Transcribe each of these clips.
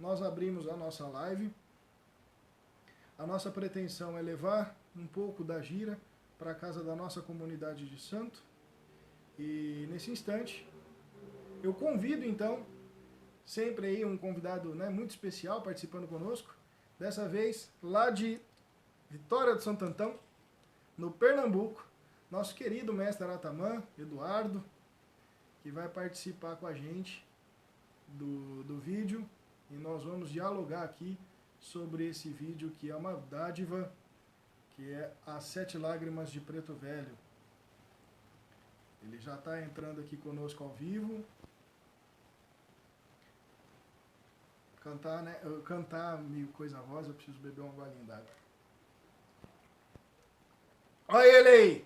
nós abrimos a nossa live. A nossa pretensão é levar um pouco da gira para a casa da nossa comunidade de santo. E nesse instante, eu convido então, sempre aí um convidado, né, muito especial participando conosco. Dessa vez, lá de Vitória do Santo Antão, no Pernambuco, nosso querido mestre Aratamã, Eduardo, que vai participar com a gente do vídeo. E nós vamos dialogar aqui sobre esse vídeo que é uma dádiva, que é As 7 Lágrimas de Preto Velho. Ele já está entrando aqui conosco ao vivo. Cantar, né? Cantar meio coisa rosa, eu preciso beber uma golinha d'água. Olha ele aí!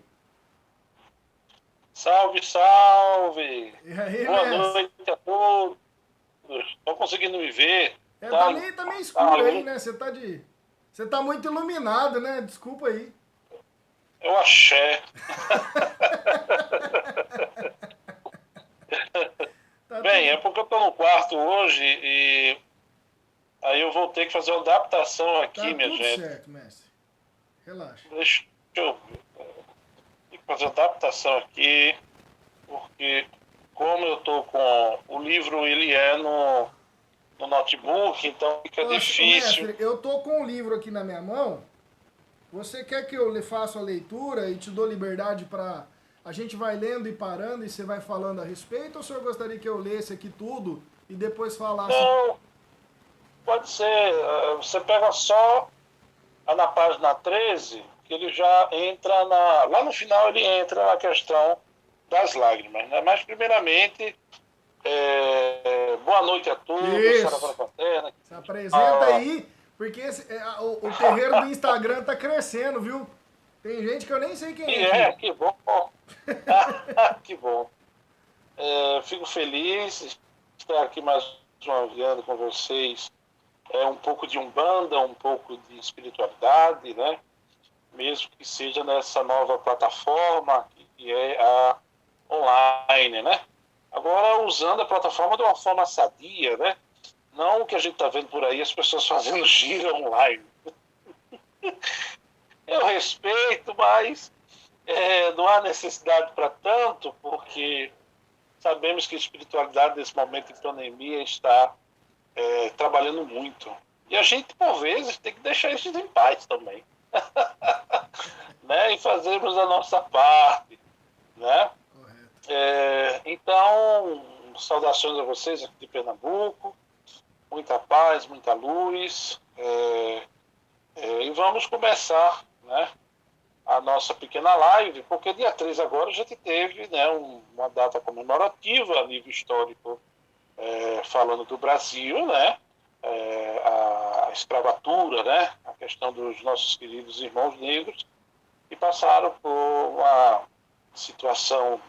Salve, salve! E aí, Boa mestre? noite a todos! Estão conseguindo me ver? Tá meio Tá escuro aí, luz? né? Você tá muito iluminado, né? Desculpa aí. É o axé. Tá Bem, é tudo, porque eu tô no quarto hoje e aí eu vou ter que fazer uma adaptação tá aqui, minha tudo gente. certo, mestre. Relaxa. Deixa eu ter que fazer uma adaptação aqui, porque como eu tô com o livro, ele é no notebook, então fica Ô, difícil. mestre, eu tô com um livro aqui na minha mão. Você quer que eu lhe faça a leitura e te dou liberdade para a gente vai lendo e parando e você vai falando a respeito? Ou o senhor gostaria que eu lesse aqui tudo e depois falasse? Não, pode ser. Você pega só na página 13, que ele já entra lá no final ele entra na questão das lágrimas, né? Mas primeiramente, boa noite a todos, Saravana Isso. Fraterna. Se apresenta Ah, aí, porque o terreiro do Instagram tá crescendo, viu? Tem gente que eu nem sei quem é aqui. que bom, que bom. Fico feliz de estar aqui mais uma vez com vocês. Um pouco de umbanda, um pouco de espiritualidade, né? Mesmo que seja nessa nova plataforma que é a online, né? Agora usando a plataforma de uma forma sadia, né? Não o que a gente está vendo por aí, as pessoas fazendo gira online. Eu respeito, mas não há necessidade para tanto, porque sabemos que a espiritualidade nesse momento de pandemia está trabalhando muito. E a gente, por vezes, tem que deixar isso em paz também. Né? E fazermos a nossa parte, né? Correto. Então, saudações a vocês aqui de Pernambuco, muita paz, muita luz, e vamos começar, né, a nossa pequena live, porque dia 3 agora a gente teve, né, uma data comemorativa a nível histórico, falando do Brasil, né, a escravatura, né, a questão dos nossos queridos irmãos negros, que passaram por uma situação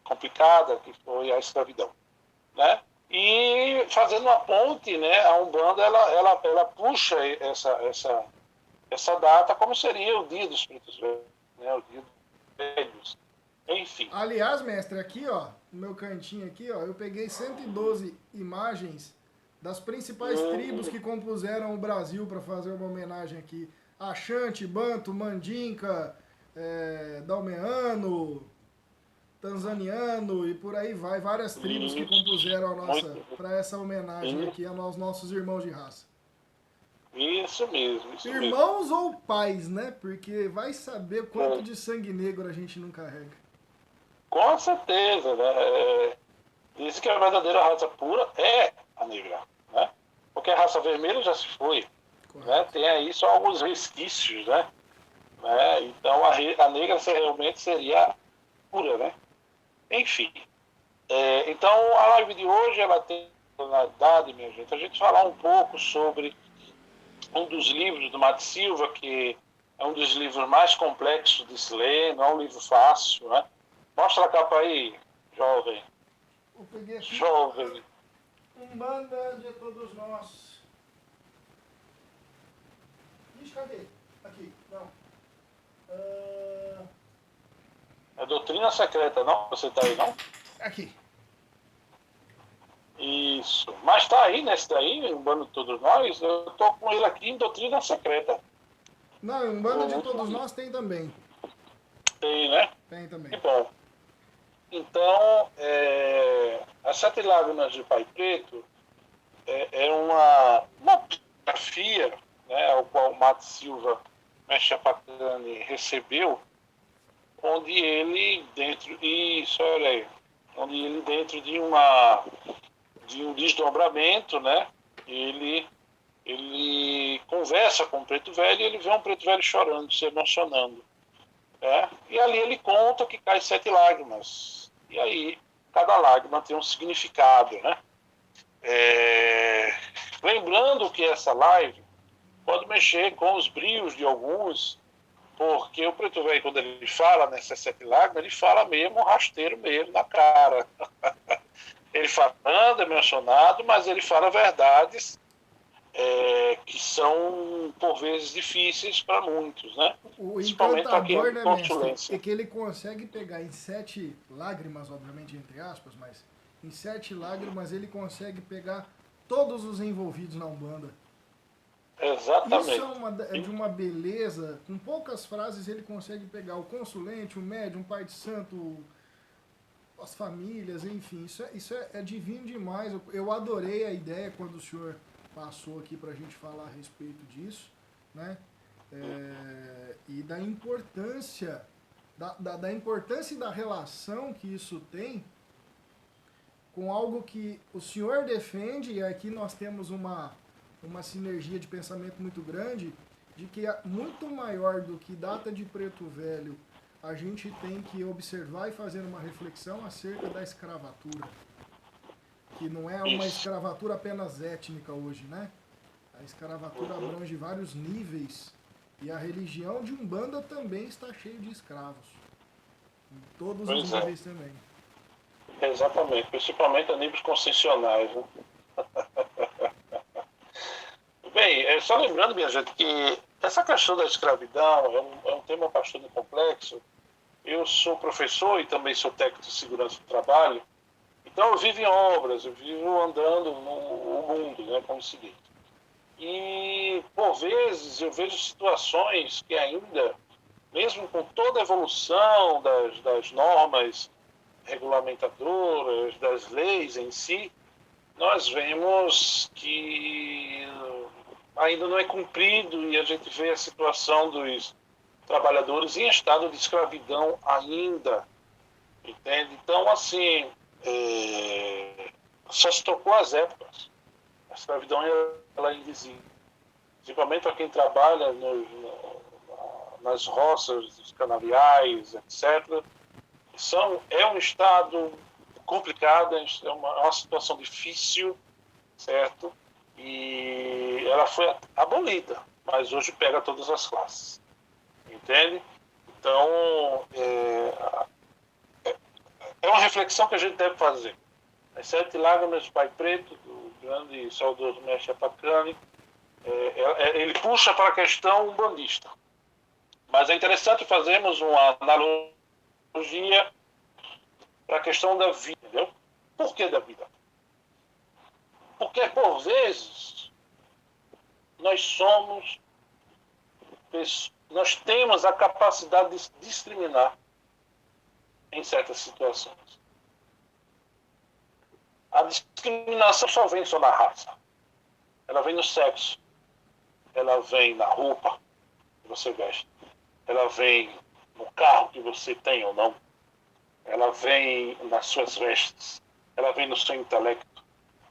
complicada, que foi a escravidão, né? E fazendo uma ponte, né, a Umbanda ela puxa essa data como seria o Dia dos Pretos Velhos, né, o Dia dos Velhos, enfim. Aliás, mestre, aqui, ó, no meu cantinho aqui, ó, eu peguei 112 imagens das principais tribos que compuseram o Brasil para fazer uma homenagem aqui. Axante, Banto, Mandinka, Dalmeano, Tanzaniano e por aí vai. Várias tribos que compuseram Muito, para essa homenagem aqui aos nossos irmãos de raça. isso mesmo, isso mesmo. Irmãos ou pais, né? Porque vai saber quanto de sangue negro a gente não carrega. Com certeza, né? Diz que a verdadeira raça pura é a negra, né? Porque a raça vermelha já se foi, né? Correto. Tem aí só alguns resquícios, né? Então a negra realmente seria pura, né? Enfim. Então a live de hoje ela tem a finalidade, minha gente, a gente falar um pouco sobre um dos livros do Mato Silva, que é um dos livros mais complexos de se ler, não é um livro fácil, né? Mostra a capa aí, jovem. Eu peguei aqui Jovem. Umbanda de todos nós. Ixi, cadê? Aqui, não. É doutrina secreta, não? Você tá aí, não? Aqui. Isso. Mas tá aí nesse daí, Umbanda de Todos Nós, eu tô com ele aqui em Doutrina Secreta. Não, um bando de todos nós tem também. Tem, né? Tem Que também. bom. Então, As Sete Lágrimas de Pai Preto é uma biografia, né, ao qual o Mato Silva Mestre Pacani recebeu, onde ele onde ele dentro de um desdobramento, né, ele conversa com o Preto Velho e ele vê um Preto Velho chorando, se emocionando. E ali ele conta que cai 7 lágrimas. E aí, cada lágrima tem um significado, né? Lembrando que essa live pode mexer com os brios de alguns, porque o Preto Velho, quando ele fala nessas 7 lágrimas, ele fala mesmo rasteiro mesmo na cara. Ele fala, anda emocionado, mas ele fala verdades que são, por vezes, difíceis para muitos, né? O Principalmente para quem é encantador, de né, mestre, é tortulência. que ele consegue pegar em 7 lágrimas, obviamente entre aspas, mas em 7 lágrimas ele consegue pegar todos os envolvidos na Umbanda. Isso Exatamente. é de uma beleza, com poucas frases ele consegue pegar o consulente, o médium, o pai de santo, as famílias, enfim, isso é divino demais. Eu adorei a ideia quando o senhor passou aqui para a gente falar a respeito disso, né? E da importância, da importância e da relação que isso tem com algo que o senhor defende, e aqui nós temos uma sinergia de pensamento muito grande, de que é muito maior do que data de Preto Velho, a gente tem que observar e fazer uma reflexão acerca da escravatura. Que não é uma escravatura apenas étnica hoje, né? A escravatura abrange vários níveis e a religião de Umbanda também está cheia de escravos. Em todos os níveis também. Exatamente, principalmente a níveis concessionais. Né? Bem, só lembrando, minha gente, que essa questão da escravidão é um tema bastante complexo. Eu sou professor e também sou técnico de segurança do trabalho, então eu vivo em obras, eu vivo andando no mundo, né, como se diz. E, por vezes, eu vejo situações que ainda, mesmo com toda a evolução das normas regulamentadoras, das leis em si, nós vemos que ainda não é cumprido e a gente vê a situação dos trabalhadores em estado de escravidão ainda, entende? Então, assim, só se trocou as épocas. A escravidão ela é invisível. Principalmente para quem trabalha nas roças, os canaviais, etc. É um estado complicado, é uma situação difícil, certo? E ela foi abolida, mas hoje pega todas as classes. Entende? Então, é uma reflexão que a gente deve fazer. As 7 lágrimas de Pai Preto, do grande e saudoso Mestre Pacani, ele puxa para a questão umbandista. Mas é interessante fazermos uma analogia para a questão da vida. Entendeu? Por que da vida? Porque, por vezes, nós temos a capacidade de discriminar em certas situações. A discriminação só vem só na raça. Ela vem no sexo. Ela vem na roupa que você veste. Ela vem no carro que você tem ou não. Ela vem nas suas vestes. Ela vem no seu intelecto.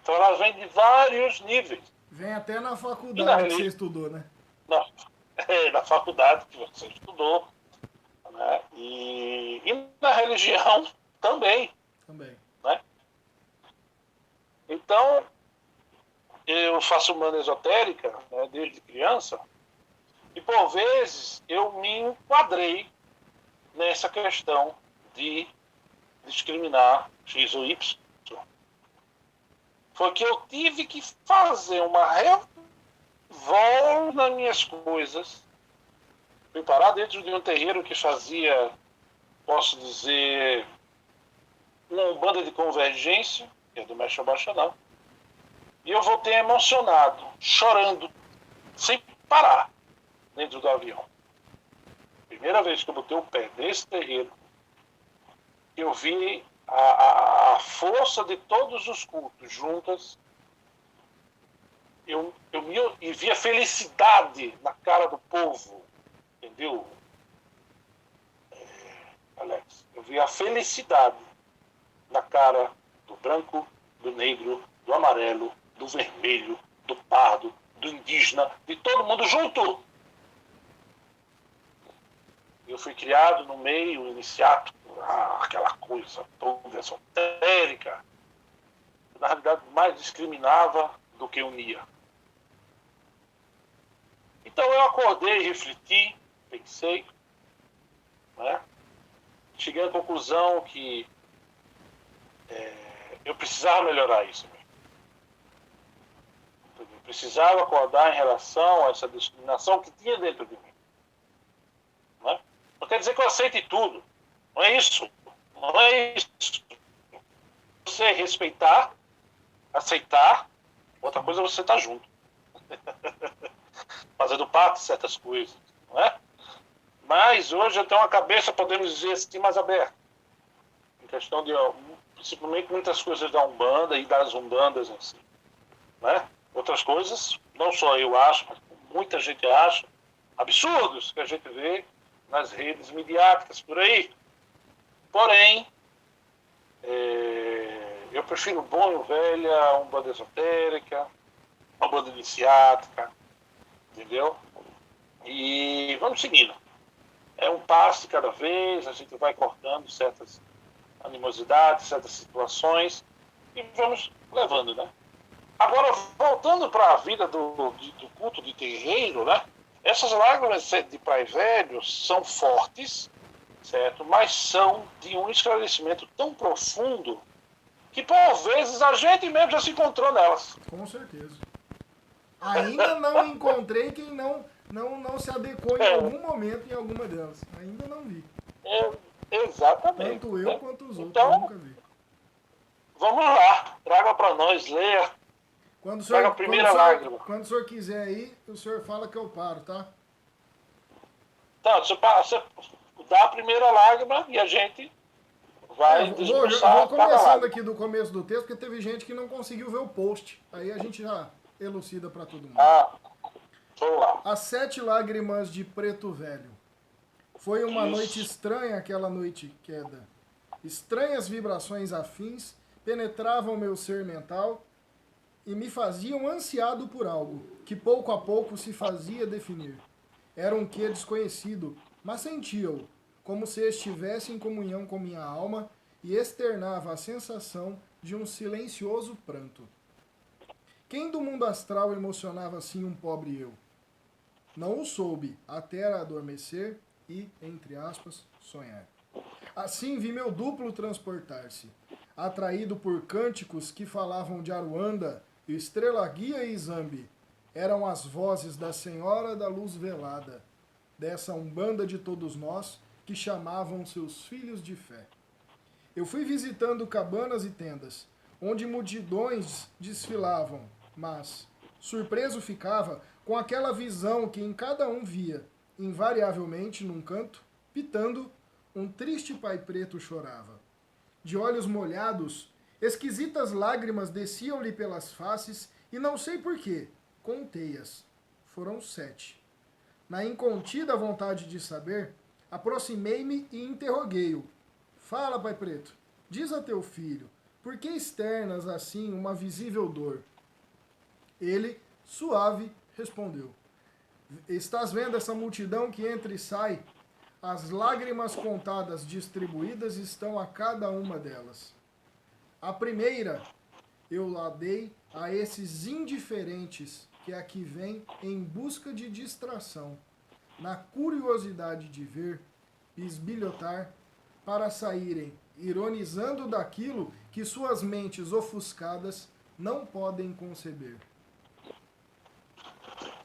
Então ela vem de vários níveis. Vem até na faculdade que você estudou, né? Na faculdade que você estudou. Né? E na religião também. Né? Então, eu faço Umbanda esotérica, né, desde criança, e por vezes eu me enquadrei nessa questão de discriminar X ou Y. Foi que eu tive que fazer uma revolta nas minhas coisas, fui parar dentro de um terreiro que fazia, posso dizer, uma Umbanda de convergência, que é do Mestre Abaixanão. E eu voltei emocionado, chorando, sem parar, dentro do avião. Primeira vez que eu botei o pé nesse terreiro, eu vi a força de todos os cultos juntas. Eu vi a felicidade na cara do povo, entendeu, Alex? Eu vi a felicidade na cara do branco, do negro, do amarelo, do vermelho, do pardo, do indígena, de todo mundo junto. Eu fui criado no meio iniciático, aquela coisa toda esotérica, na realidade mais discriminava do que unia. Então eu acordei, refleti, pensei, né? Cheguei à conclusão que eu precisava melhorar isso. Eu precisava acordar em relação a essa discriminação que tinha dentro de mim. Né? Não quer dizer que eu aceite tudo. Não é isso. Não é isso. Você respeitar, aceitar, outra coisa é você estar junto. Fazendo parte de certas coisas. Não é? Mas hoje eu tenho uma cabeça, podemos dizer assim, mais aberta. Em questão de, principalmente, muitas coisas da Umbanda e das Umbandas em si. Né? Outras coisas, não só eu acho, mas muita gente acha, absurdos que a gente vê nas redes midiáticas por aí. Porém, eu prefiro bom e velha, Umbanda esotérica, Umbanda iniciática, entendeu? E vamos seguindo. É um passo de cada vez, a gente vai cortando certas animosidades, certas situações e vamos levando, né? Agora, voltando para a vida do culto de terreiro, né? Essas lágrimas de Pai Velho são fortes, certo? Mas são de um esclarecimento tão profundo que, por vezes, a gente mesmo já se encontrou nelas. Com certeza. Ainda não encontrei quem não se adequou em algum momento em alguma delas. Ainda não vi. Exatamente. Tanto eu quanto os outros, então, eu nunca vi. Vamos lá, traga para nós, leia. Quando o Traga a primeira lágrima. Quando o senhor quiser aí, o senhor fala que eu paro, tá? Então, você dá a primeira lágrima e a gente vai desbruçar. Vou começando aqui do começo do texto, porque teve gente que não conseguiu ver o post. Aí a gente já elucida para todo mundo. Vamos lá. As 7 lágrimas de Preto Velho. Foi uma noite estranha aquela noite queda. Estranhas vibrações afins penetravam meu ser mental e me faziam ansiado por algo, que pouco a pouco se fazia definir. Era um quê desconhecido, mas sentia-o, como se estivesse em comunhão com minha alma e externava a sensação de um silencioso pranto. Quem do mundo astral emocionava assim um pobre eu? Não o soube, até adormecer e, entre aspas, sonhar. Assim vi meu duplo transportar-se, atraído por cânticos que falavam de Aruanda, Estrela Guia e Zambi. Eram as vozes da Senhora da Luz Velada, dessa umbanda de todos nós, que chamavam seus filhos de fé. Eu fui visitando cabanas e tendas, onde multidões desfilavam, mas surpreso ficava com aquela visão que em cada um via, invariavelmente num canto, pitando, um triste pai preto chorava. De olhos molhados, esquisitas lágrimas desciam-lhe pelas faces e não sei porquê, contei-as. Foram 7. Na incontida vontade de saber, aproximei-me e interroguei-o. Fala, pai preto, diz a teu filho, por que externas assim uma visível dor? Ele, suave, respondeu. Estás vendo essa multidão que entra e sai? As lágrimas contadas distribuídas estão a cada uma delas. A primeira eu a dei a esses indiferentes que aqui vêm em busca de distração, na curiosidade de ver, bisbilhotar, para saírem ironizando daquilo que suas mentes ofuscadas não podem conceber.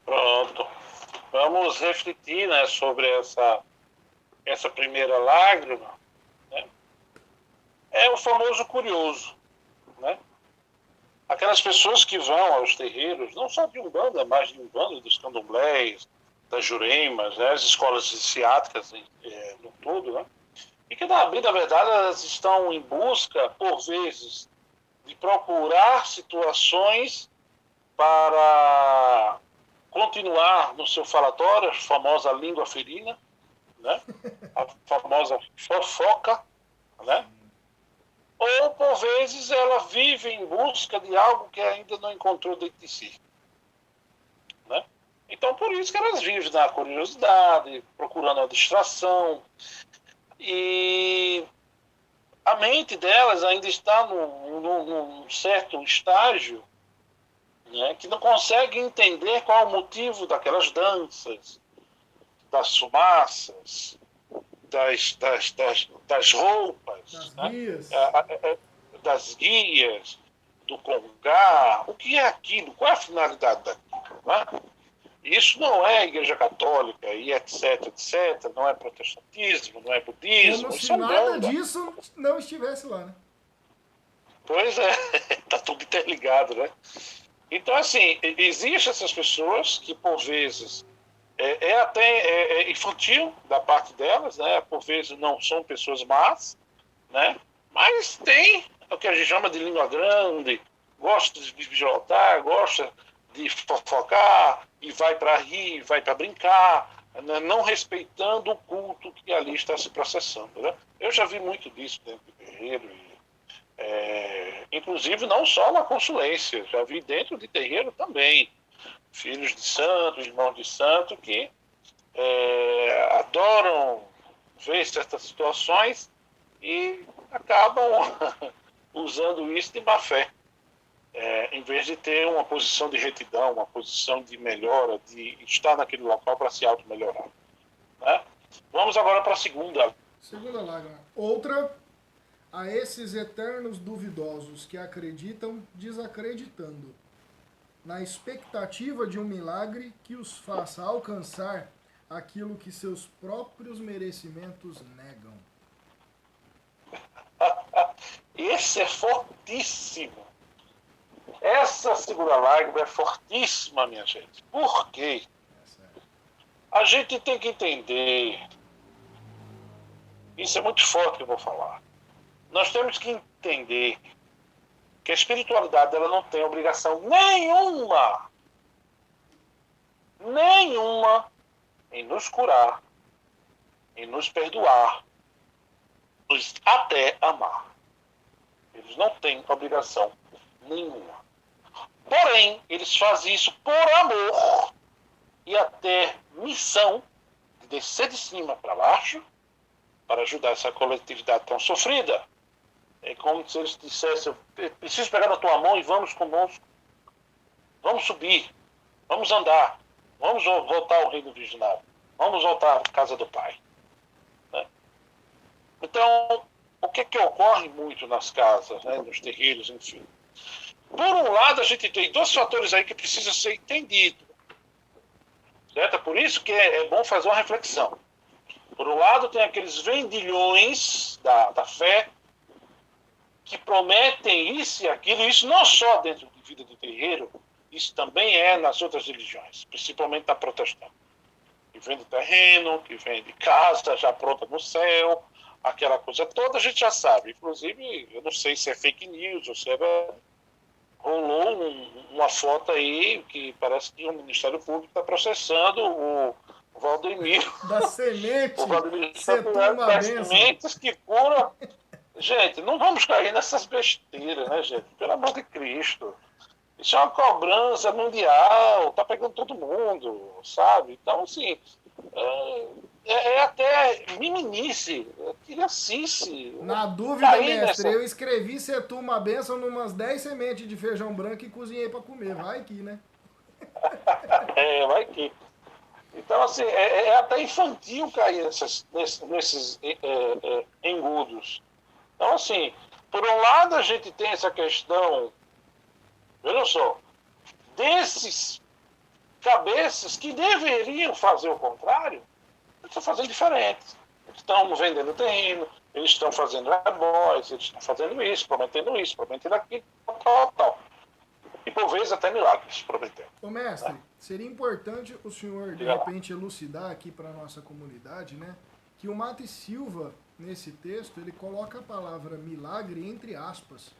Pronto. Vamos refletir, né, sobre essa primeira lágrima. Né? É o famoso curioso. Né? aquelas pessoas que vão aos terreiros, não só de Umbanda, mas de Umbanda, dos candomblés, das juremas, né, as escolas iniciáticas no todo, né? E que, na verdade, elas estão em busca, por vezes, de procurar situações para continuar no seu falatório, a famosa língua ferina, né? A famosa fofoca, né? Ou, por vezes, ela vive em busca de algo que ainda não encontrou dentro de si, né? Então, por isso que elas vivem na curiosidade, procurando a distração. E a mente delas ainda está num certo estágio, né, que não consegue entender qual é o motivo daquelas danças, das fumaças, das roupas, Das né, guias. das guias, do congá. O que é aquilo? Qual é a finalidade daquilo? Né? Isso não é Igreja Católica e etc, etc. Não é protestantismo, não é Como budismo. Isso se é nada Umbanda. disso não estivesse lá, né? Pois é, está tudo interligado, né? Então, assim, existem essas pessoas que, por vezes, até infantil da parte delas, né? Por vezes não são pessoas más, né? Mas tem o que a gente chama de língua grande, gosta de bijotar, gosta de fofocar, e vai para rir, vai para brincar, né? Não respeitando o culto que ali está se processando, né? Eu já vi muito disso dentro do terreiro, inclusive não só na consulência, já vi dentro de terreiro também, filhos de santo, irmãos de santo, que adoram ver certas situações e acabam usando isso de má fé, em vez de ter uma posição de retidão, uma posição de melhora, de estar naquele local para se auto-melhorar. Né? Vamos agora para a segunda. Segunda lágrima. Outra, a esses eternos duvidosos que acreditam desacreditando, na expectativa de um milagre que os faça alcançar aquilo que seus próprios merecimentos negam. Esse é fortíssimo. Essa segunda lágrima é fortíssima, minha gente. Por quê? A gente tem que entender, isso é muito forte que eu vou falar. Nós temos que entender que a espiritualidade ela não tem obrigação nenhuma em nos curar, em nos perdoar, nos até amar. Eles não têm obrigação nenhuma. Porém, eles fazem isso por amor e até missão de descer de cima para baixo para ajudar essa coletividade tão sofrida. É como se eles dissessem: eu preciso pegar na tua mão e vamos conosco. Vamos subir, vamos andar, vamos voltar ao reino virginário, vamos voltar à casa do Pai. Né? Então, o que ocorre muito nas casas, né, nos terreiros, enfim? Por um lado, a gente tem dois fatores aí que precisam ser entendidos. Certo? Por isso que é bom fazer uma reflexão. Por um lado, tem aqueles vendilhões da fé que prometem isso e aquilo, e isso não só dentro de vida de terreiro, isso também é nas outras religiões, principalmente na protestante. Que vende terreno, que vende casa já pronta no céu, aquela coisa toda a gente já sabe. Inclusive, eu não sei se é fake news ou se é... Rolou uma foto aí que parece que o Ministério Público está processando o Valdemir. Da semente, O Valdemir setuma das benção. sementes que cura. Gente, não vamos cair nessas besteiras, né, gente? Pelo amor de Cristo. Isso é uma cobrança mundial, tá pegando todo mundo, sabe? Então, assim, até miminice, criancice. Na dúvida, mestre, eu escrevi setuma benção numas 10 sementes de feijão branco e cozinhei para comer. Vai que, né? Vai que. Então, assim, é até infantil cair nesses engodos. Então, assim, por um lado a gente tem essa questão, veja só, desses cabeças que deveriam fazer o contrário, eles estão fazendo diferente. Eles estão vendendo terreno, eles estão fazendo boys, eles estão fazendo isso, prometendo aquilo, tal. por vezes até milagres, prometendo. Ô mestre, seria importante o senhor, de repente, elucidar aqui para a nossa comunidade, né? Que o Mate Silva, nesse texto, ele coloca a palavra milagre entre aspas.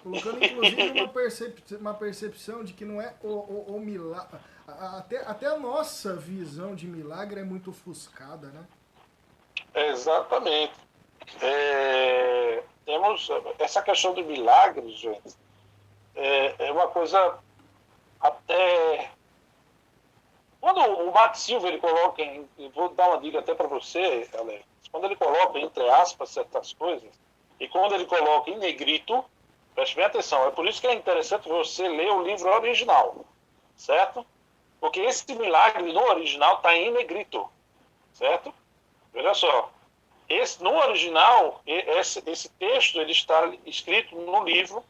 Colocando, inclusive, uma percepção de que não é o milagre. Até a nossa visão de milagre é muito ofuscada, né? Exatamente. Temos essa questão do milagre, gente, é uma coisa até... Quando o Mate Silva, ele coloca, vou dar uma dica até para você, Alex, quando ele coloca, entre aspas, certas coisas, e quando ele coloca em negrito, preste bem atenção, é por isso que é interessante você ler o livro original, certo? Porque esse milagre no original está em negrito, certo? Veja só, no original, esse texto ele está escrito no livro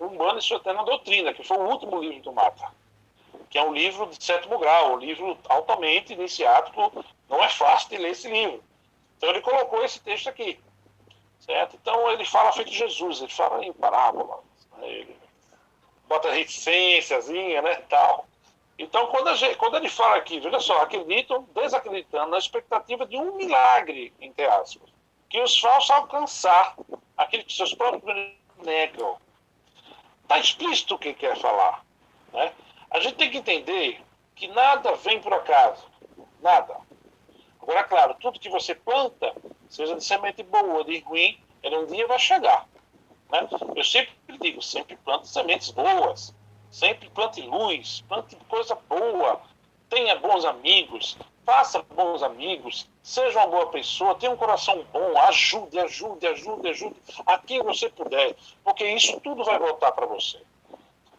Umbanda e Sua Eterna Doutrina, que foi o último livro do Mata, que é um livro de 7º grau, um livro altamente iniciático, não é fácil de ler esse livro. Então ele colocou esse texto aqui, certo? Então ele fala feito Jesus, ele fala em parábola, né? Ele bota reticênciazinha, né, tal. Então, quando ele fala aqui, veja só, acreditam, desacreditando na expectativa de um milagre, entre aspas, que os falsos alcançar aquilo que seus próprios negam. Está explícito o que quer falar, né? A gente tem que entender que nada vem por acaso, nada. Agora, claro, tudo que você planta, seja de semente boa ou de ruim, ele um dia vai chegar, né? Eu sempre digo, sempre plante sementes boas, sempre plante luz, plante coisa boa, tenha bons amigos, faça bons amigos, seja uma boa pessoa, tenha um coração bom, ajude a quem você puder, porque isso tudo vai voltar para você.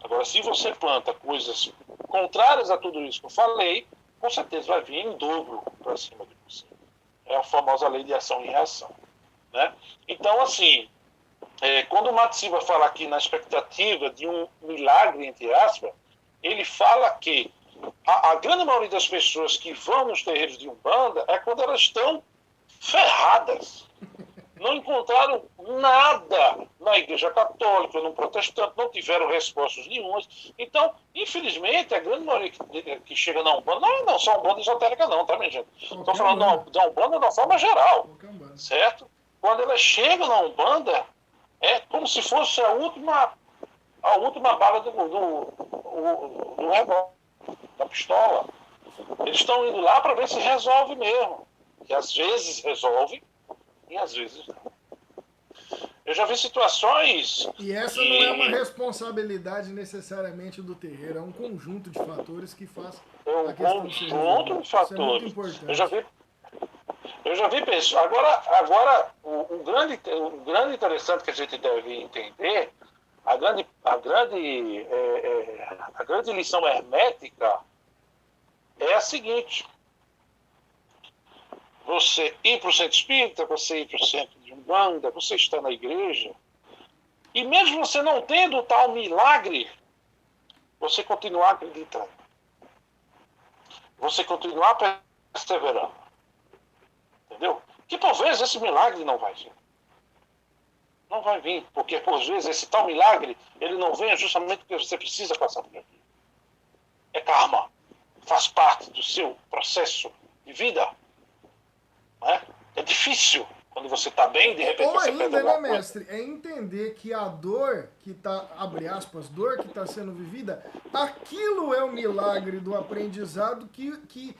Agora, se você planta coisas contrárias a tudo isso que eu falei, com certeza vai vir em dobro para cima de você. É a famosa lei de ação e reação, né? Então, assim, quando o Mate Silva fala aqui na expectativa de um milagre, entre aspas, ele fala que a grande maioria das pessoas que vão nos terreiros de Umbanda é quando elas estão ferradas. Não encontraram nada na Igreja Católica, no Protestante, não tiveram respostas nenhumas. Então, infelizmente, a grande maioria que chega na Umbanda, não só Umbanda esotérica não, tá, minha gente? Estou falando da Umbanda de uma forma geral, certo? Quando elas chegam na Umbanda, é como se fosse a última bala do revólver, da pistola. Eles estão indo lá para ver se resolve mesmo. Que às vezes resolve e às vezes não. Eu já vi situações... E essa não é uma responsabilidade necessariamente do terreiro, é um conjunto de fatores que faz a questão de ser resolvida. Isso é muito importante. Eu já vi pessoas... Agora o grande interessante que a gente deve entender, a grande lição hermética é a seguinte: você ir para o centro espírita, você ir para o centro de Umbanda, você está na igreja, e mesmo você não tendo o tal milagre, você continuar acreditando. Você continuar perseverando. Entendeu? Que por vezes esse milagre não vai vir. Não vai vir, porque por vezes esse tal milagre, ele não vem justamente porque você precisa passar por aqui. É karma. Faz parte do seu processo de vida. Né? É difícil quando você está bem, de repente você perde alguma coisa. Mestre, é entender que a dor que está, abre aspas, dor que está sendo vivida, aquilo é o milagre do aprendizado que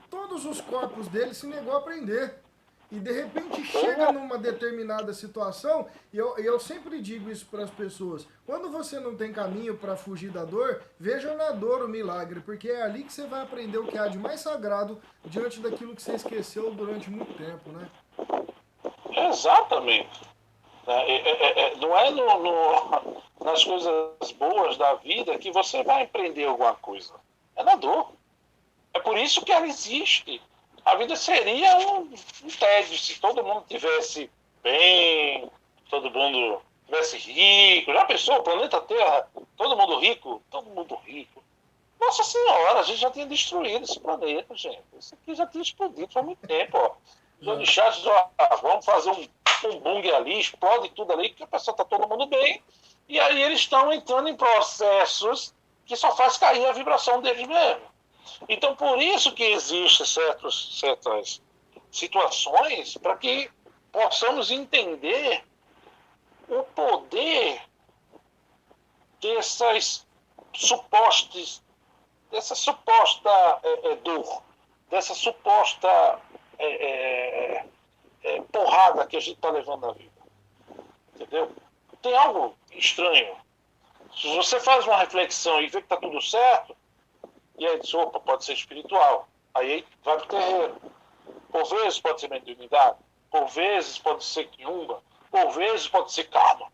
todos os corpos dele se negou a aprender. E de repente chega numa determinada situação, e eu sempre digo isso para as pessoas: quando você não tem caminho para fugir da dor, veja na dor o milagre, porque é ali que você vai aprender o que há de mais sagrado diante daquilo que você esqueceu durante muito tempo, né? Exatamente. Não é nas coisas boas da vida que você vai aprender alguma coisa. É na dor. É por isso que ela existe. A vida seria um tédio se todo mundo tivesse bem, todo mundo tivesse rico. Já pensou, o planeta Terra, todo mundo rico? Todo mundo rico. Nossa Senhora, a gente já tinha destruído esse planeta, gente. Isso aqui já tinha explodido faz muito tempo, ó. Os orixás, vamos fazer um bung ali, explode tudo ali, que a pessoa está todo mundo bem, E aí eles estão entrando em processos que só faz cair a vibração deles mesmo. Então, por isso que existem certas situações para que possamos entender o poder dessas dessa suposta dor, dessa suposta porrada que a gente está levando na vida. Entendeu? Tem algo estranho. Se você faz uma reflexão e vê que está tudo certo, e aí diz, opa, pode ser espiritual. Aí vai para o terreiro. Por vezes pode ser mediunidade, por vezes pode ser quiumba, por vezes pode ser karma.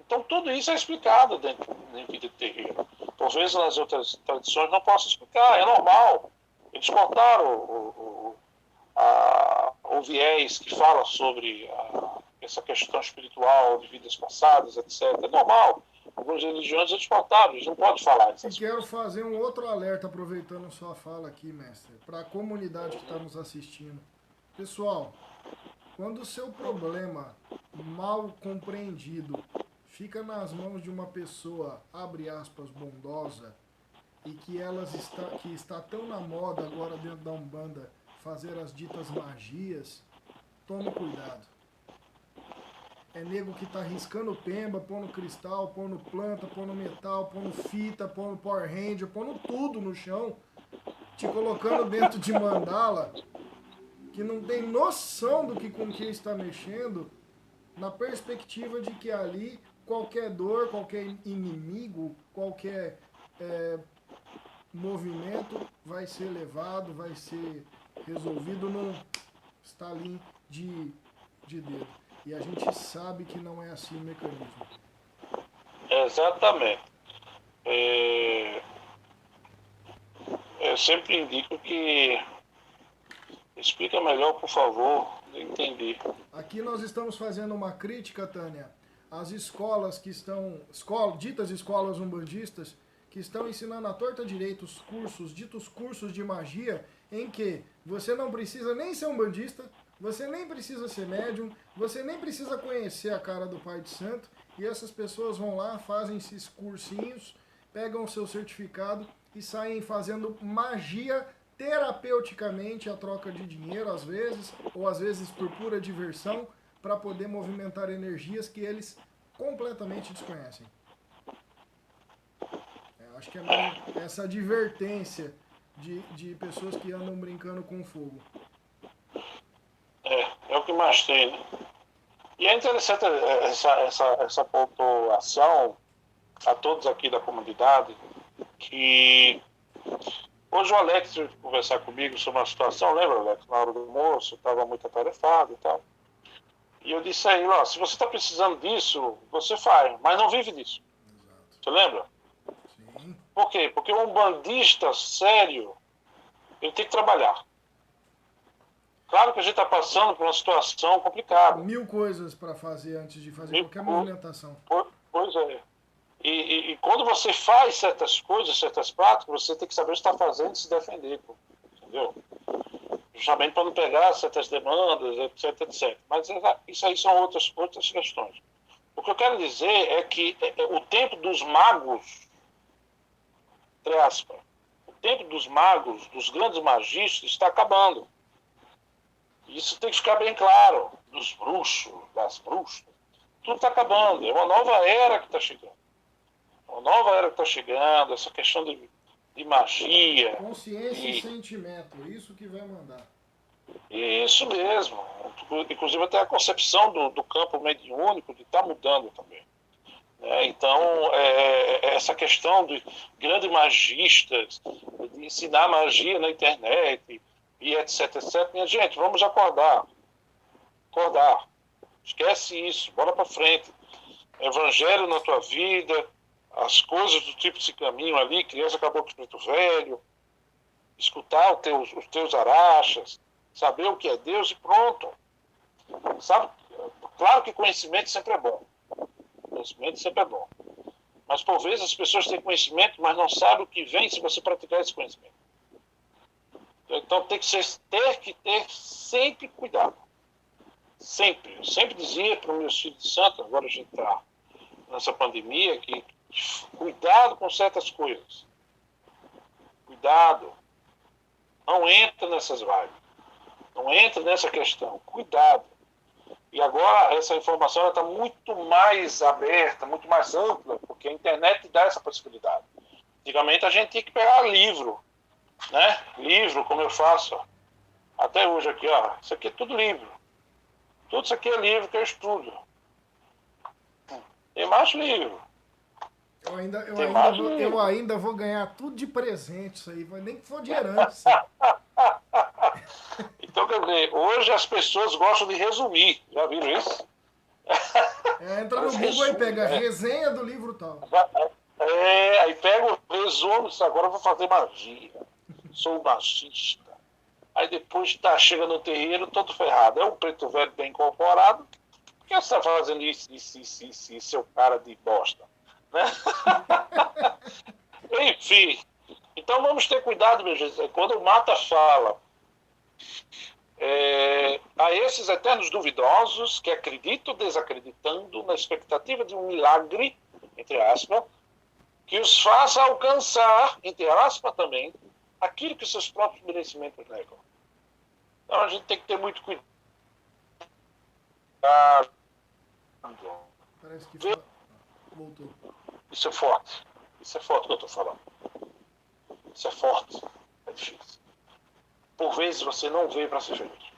Então tudo isso é explicado dentro da vida de terreiro. Por vezes nas outras tradições não posso explicar, é normal. Eles cortaram o viés que fala sobre essa questão espiritual de vidas passadas, etc. É normal. Algumas religiões eles cortaram, eles não podem falar. E quero fazer um outro alerta, aproveitando sua fala aqui, mestre, para a comunidade que está nos assistindo. Pessoal, quando o seu problema mal compreendido fica nas mãos de uma pessoa, abre aspas, bondosa, e que que está tão na moda agora dentro da Umbanda fazer as ditas magias, tome cuidado. É nego que tá riscando pemba, pondo cristal, pondo planta, pondo metal, pondo fita, pondo Power Ranger, pondo tudo no chão, te colocando dentro de mandala, que não tem noção do que com que está mexendo, na perspectiva de que ali qualquer dor, qualquer inimigo, qualquer movimento vai ser levado, vai ser resolvido num estalinho de dedo. E a gente sabe que não é assim o mecanismo. Exatamente. Eu sempre indico que explica melhor, por favor, eu entendi. Aqui nós estamos fazendo uma crítica, Tânia, às escolas que estão, ditas escolas umbandistas, que estão ensinando à torta direito os cursos, ditos cursos de magia, em que você não precisa nem ser umbandista, você nem precisa ser médium, você nem precisa conhecer a cara do Pai de Santo, e essas pessoas vão lá, fazem esses cursinhos, pegam o seu certificado e saem fazendo magia terapeuticamente a troca de dinheiro, às vezes, ou às vezes por pura diversão, para poder movimentar energias que eles completamente desconhecem. Acho que é mais essa advertência de pessoas que andam brincando com fogo. É o que mais tem, né? E é interessante essa pontuação a todos aqui da comunidade, que hoje o Alex veio conversar comigo sobre uma situação, lembra, Alex? Na hora do almoço, estava muito atarefado e tal. E eu disse a ele, ó, se você está precisando disso, você faz, mas não vive disso. Exato. Você lembra? Sim. Por quê? Porque um bandista sério, ele tem que trabalhar. Claro que a gente está passando por uma situação complicada. 1000 coisas para fazer antes de fazer qualquer movimentação. Pois é. E quando você faz certas coisas, certas práticas, você tem que saber o que está fazendo e se defender. Entendeu? Justamente para não pegar certas demandas, etc, etc. Mas isso aí são outras questões. O que eu quero dizer é que o tempo dos magos, entre aspas, o tempo dos magos, dos grandes magistas, está acabando. Isso tem que ficar bem claro. Dos bruxos, das bruxas, tudo está acabando. É uma nova era que está chegando. Uma nova era que está chegando, essa questão de magia. Consciência e sentimento, isso que vai mandar. Isso mesmo. Inclusive até a concepção do campo mediúnico está mudando também. Então, essa questão de grandes magistas, de ensinar magia na internet, e etc, etc. Minha gente, vamos acordar. Acordar. Esquece isso, bora para frente. Evangelho na tua vida, as coisas do tipo desse caminho ali, criança acabou com o espírito velho, escutar os teus araxas, saber o que é Deus e pronto. Sabe? Claro que conhecimento sempre é bom. Conhecimento sempre é bom. Mas por vezes as pessoas têm conhecimento, mas não sabem o que vem se você praticar esse conhecimento. Então tem que ter sempre cuidado. Sempre. Eu sempre dizia para os meus filhos de santo, agora a gente está nessa pandemia que cuidado com certas coisas. Cuidado. Não entra nessas vibes. Não entra nessa questão. Cuidado. E agora essa informação está muito mais aberta, muito mais ampla, porque a internet dá essa possibilidade. Antigamente a gente tinha que pegar livro, né? Livro, como eu faço. Ó. Até hoje aqui, ó. Isso aqui é tudo livro. Tudo isso aqui é livro que eu estudo. Tem mais livro. Eu ainda vou ganhar tudo de presente, isso aí, nem que for de herança. Então, quer dizer, hoje as pessoas gostam de resumir. Já viram isso? Entra no Google e pega resenha do livro tal. Aí pega o resumo, agora eu vou fazer magia. Sou magista. Aí depois chega no terreiro todo ferrado. É um preto velho bem incorporado. Por que você está fazendo isso, seu cara de bosta? Né? Enfim. Então vamos ter cuidado, meu Jesus. Quando o Mata fala a esses eternos duvidosos que acreditam desacreditando na expectativa de um milagre, entre aspas, que os faça alcançar, entre aspas também, aquilo que seus próprios merecimentos negam. Então a gente tem que ter muito cuidado. Parece que voltou. Isso é forte. Isso é forte que eu estou falando. Isso é forte. É difícil. Por vezes você não veio para ser feliz.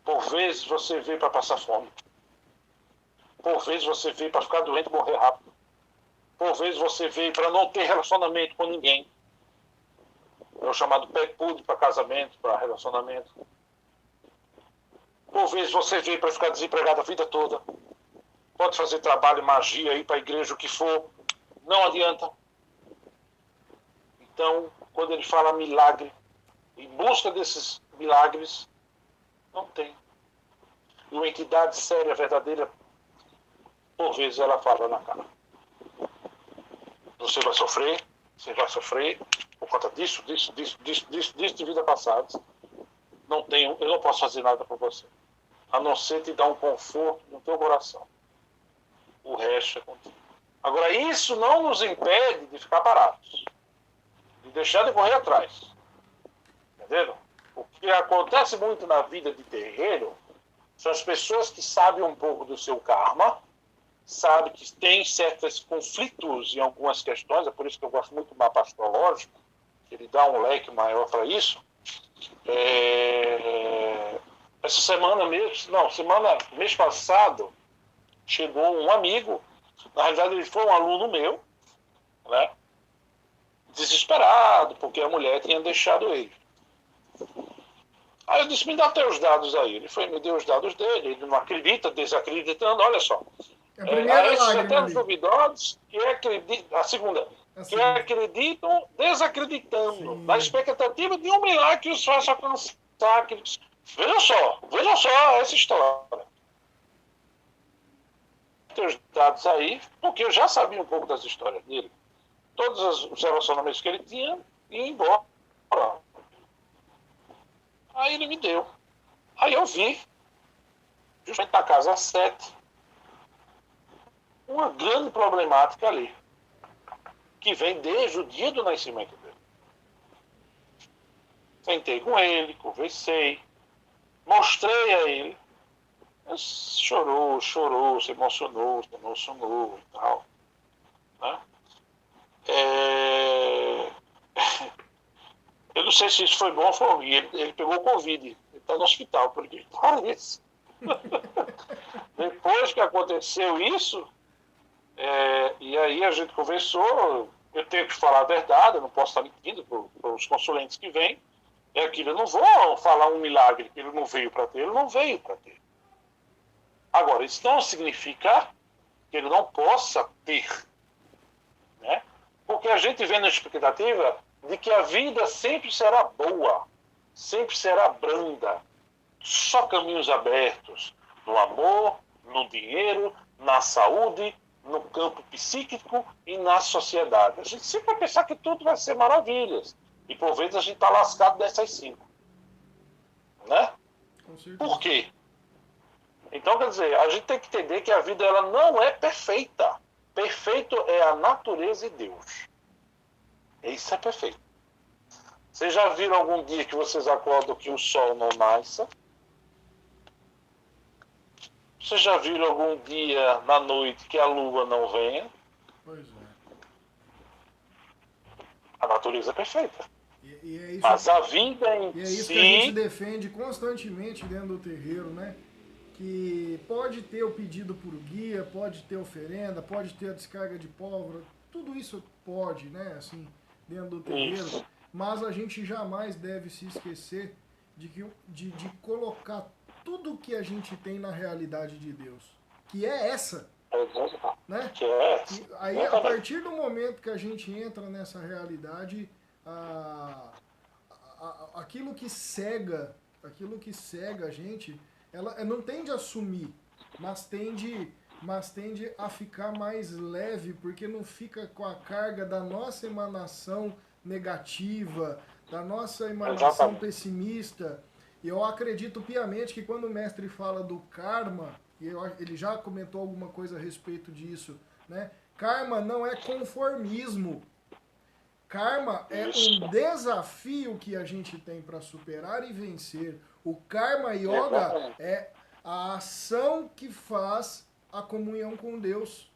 Por vezes você veio para passar fome. Por vezes você veio para ficar doente e morrer rápido. Por vezes você veio para não ter relacionamento com ninguém. É o chamado PECUD para casamento, para relacionamento. Por vezes você veio para ficar desempregado a vida toda. Pode fazer trabalho, magia, ir para a igreja, o que for. Não adianta. Então, quando ele fala milagre, em busca desses milagres, não tem. E uma entidade séria, verdadeira, por vezes ela fala na cara. Você vai sofrer por conta disso, de vida passada. Eu não posso fazer nada por você. A não ser te dar um conforto no teu coração. O resto é contigo. Agora, isso não nos impede de ficar parados. De deixar de correr atrás. Entenderam? O que acontece muito na vida de terreiro são as pessoas que sabem um pouco do seu karma, sabem que tem certos conflitos em algumas questões, é por isso que eu gosto muito do mapa astrológico, ele dá um leque maior para isso. Essa semana mesmo, mês passado, chegou um amigo, na realidade ele foi um aluno meu, né? Desesperado, porque a mulher tinha deixado ele. Aí eu disse, me dá teus dados aí. Ele foi, me deu os dados dele, ele não acredita, desacreditando, olha só. A esses eternos duvidosos que acreditam, a segunda, que acreditam desacreditando, na expectativa de um milagre que os faça alcançar. Veja só essa história. Teus dados aí, porque eu já sabia um pouco das histórias dele. Todos os relacionamentos que ele tinha, ia embora. Aí ele me deu. Aí eu vi, justamente na casa 7, uma grande problemática ali, que vem desde o dia do nascimento dele. Sentei com ele, conversei, mostrei a ele. Ele chorou, se emocionou e tal. Né? Eu não sei se isso foi bom ou foi ruim. Ele pegou Covid. Ele está no hospital, por que parece. Depois que aconteceu isso, e aí a gente conversou, eu tenho que falar a verdade, eu não posso estar mentindo para os consulentes que vêm. É aquilo, eu não vou falar um milagre que ele não veio para ter, ele não veio para ter. Agora, isso não significa que ele não possa ter. Né? Porque a gente vê na expectativa de que a vida sempre será boa, sempre será branda, só caminhos abertos, no amor, no dinheiro, na saúde, no campo psíquico e na sociedade. A gente sempre vai pensar que tudo vai ser maravilhas. E por vezes a gente está lascado dessas 5. Né? Por quê? Então, quer dizer, a gente tem que entender que a vida ela não é perfeita. Perfeito é a natureza de Deus. Isso é perfeito. Vocês já viram algum dia que vocês acordam que o sol não nasce? Vocês já viram algum dia na noite que a lua não venha? Pois é. A natureza é perfeita. E é isso, Mas a vida em e é isso que a gente si... defende constantemente dentro do terreiro, né? Que pode ter o pedido por guia, pode ter oferenda, pode ter a descarga de pólvora, tudo isso pode, né? Assim, dentro do terreiro. Isso. Mas a gente jamais deve se esquecer de colocar tudo que a gente tem na realidade de Deus, que é essa, né? Que é Que aí, a partir do momento que a gente entra nessa realidade, aquilo que cega a gente, ela não tende a sumir, mas tende a ficar mais leve, porque não fica com a carga da nossa emanação negativa, da nossa emanação exatamente. pessimista. E eu acredito piamente que quando o mestre fala do karma, ele já comentou alguma coisa a respeito disso, né? Karma não é conformismo. Karma é Isso. um desafio que a gente tem para superar e vencer. O Karma Yoga Exatamente. é a ação que faz a comunhão com Deus.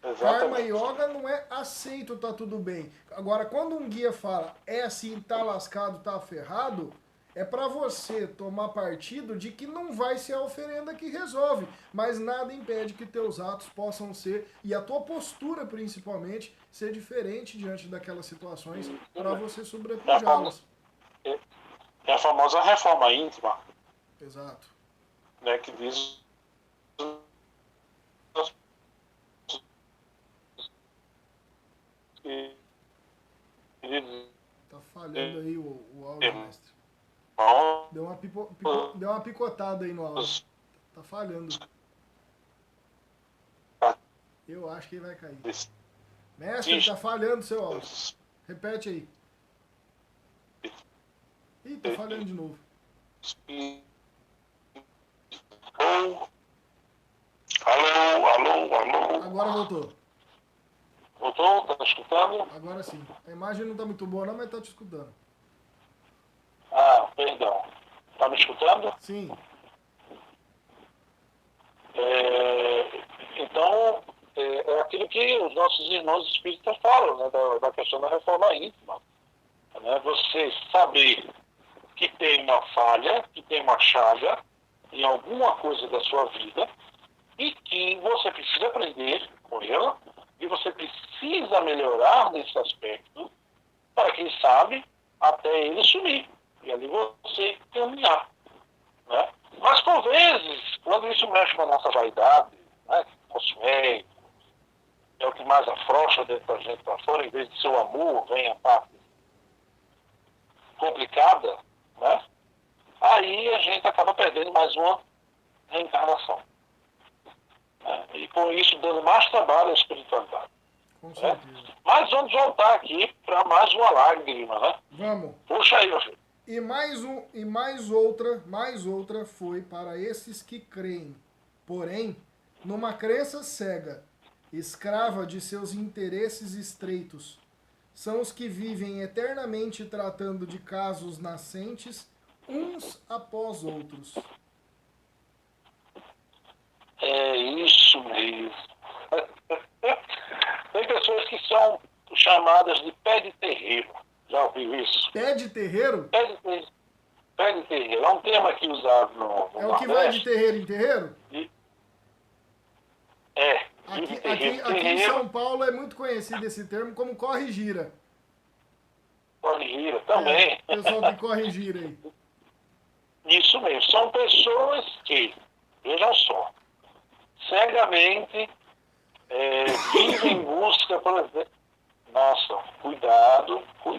Karma Exatamente. Yoga não é aceito, tá tudo bem. Agora, quando um guia fala é assim, tá lascado, tá ferrado, é para você tomar partido de que não vai ser a oferenda que resolve, mas nada impede que teus atos possam ser, e a tua postura principalmente, ser diferente diante daquelas situações para você É a, famo- sobrepujá-las. é a famosa reforma íntima, Exato. né, que diz que Tá falhando aí o áudio, mestre. irmãos Deu uma picotada aí no áudio. Tá falhando. Eu acho que ele vai cair. Mestre, tá falhando seu áudio. Repete aí. Ih, tá falhando de novo. Alô. Agora voltou. Voltou? Tá escutando? Agora sim. A imagem não tá muito boa não, mas tá te escutando. Ah, perdão. Tá me escutando? Sim. Então, é aquilo que os nossos irmãos espíritas falam, né, da questão da reforma íntima. Né? Você saber que tem uma falha, que tem uma chaga em alguma coisa da sua vida e que você precisa aprender com ela e você precisa melhorar nesse aspecto para, quem sabe, até ele sumir. E ali você caminhar. Né? Mas, por vezes, quando isso mexe com a nossa vaidade, né, nosso ego, é o que mais afrouxa dentro da gente para fora, em vez de ser o amor, vem a parte complicada, né? Aí a gente acaba perdendo mais uma reencarnação. Né? E com isso dando mais trabalho à espiritualidade. Com Né? certeza. Mas vamos voltar aqui para mais uma lágrima, né? Vamos. Puxa aí, meu filho. E mais outra foi para esses que creem, porém, numa crença cega, escrava de seus interesses estreitos. São os que vivem eternamente tratando de casos nascentes, uns após outros. É isso mesmo. Tem pessoas que são chamadas de pé de terreiro. Já ouviu isso? Pé de terreiro? Pé de terreiro. É um termo aqui usado no É o que vai de terreiro em terreiro? De Aqui terreiro. em São Paulo é muito conhecido esse termo como corre e gira. Corre e gira também. Pessoal que corre e gira aí. Isso mesmo. São pessoas que, vejam só, cegamente vivem em busca, por exemplo. Nossa, cuidado com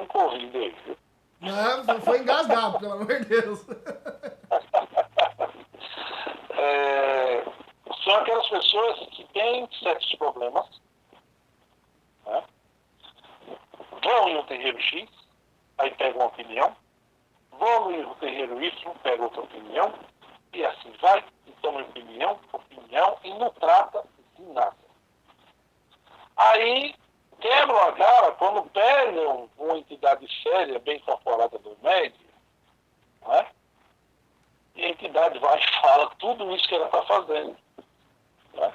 o Covid aí, viu? Não, foi engasgado, pelo amor de Deus. São aquelas pessoas que têm certos problemas, né? Vão em um terreiro X, aí pegam uma opinião, Vou no terreiro Y, pego outra opinião, e assim vai, e toma opinião, e não trata de nada. Aí quebram a cara quando pegam uma entidade séria, bem incorporada do médium, não é? E a entidade vai e fala tudo isso que ela está fazendo. Não é?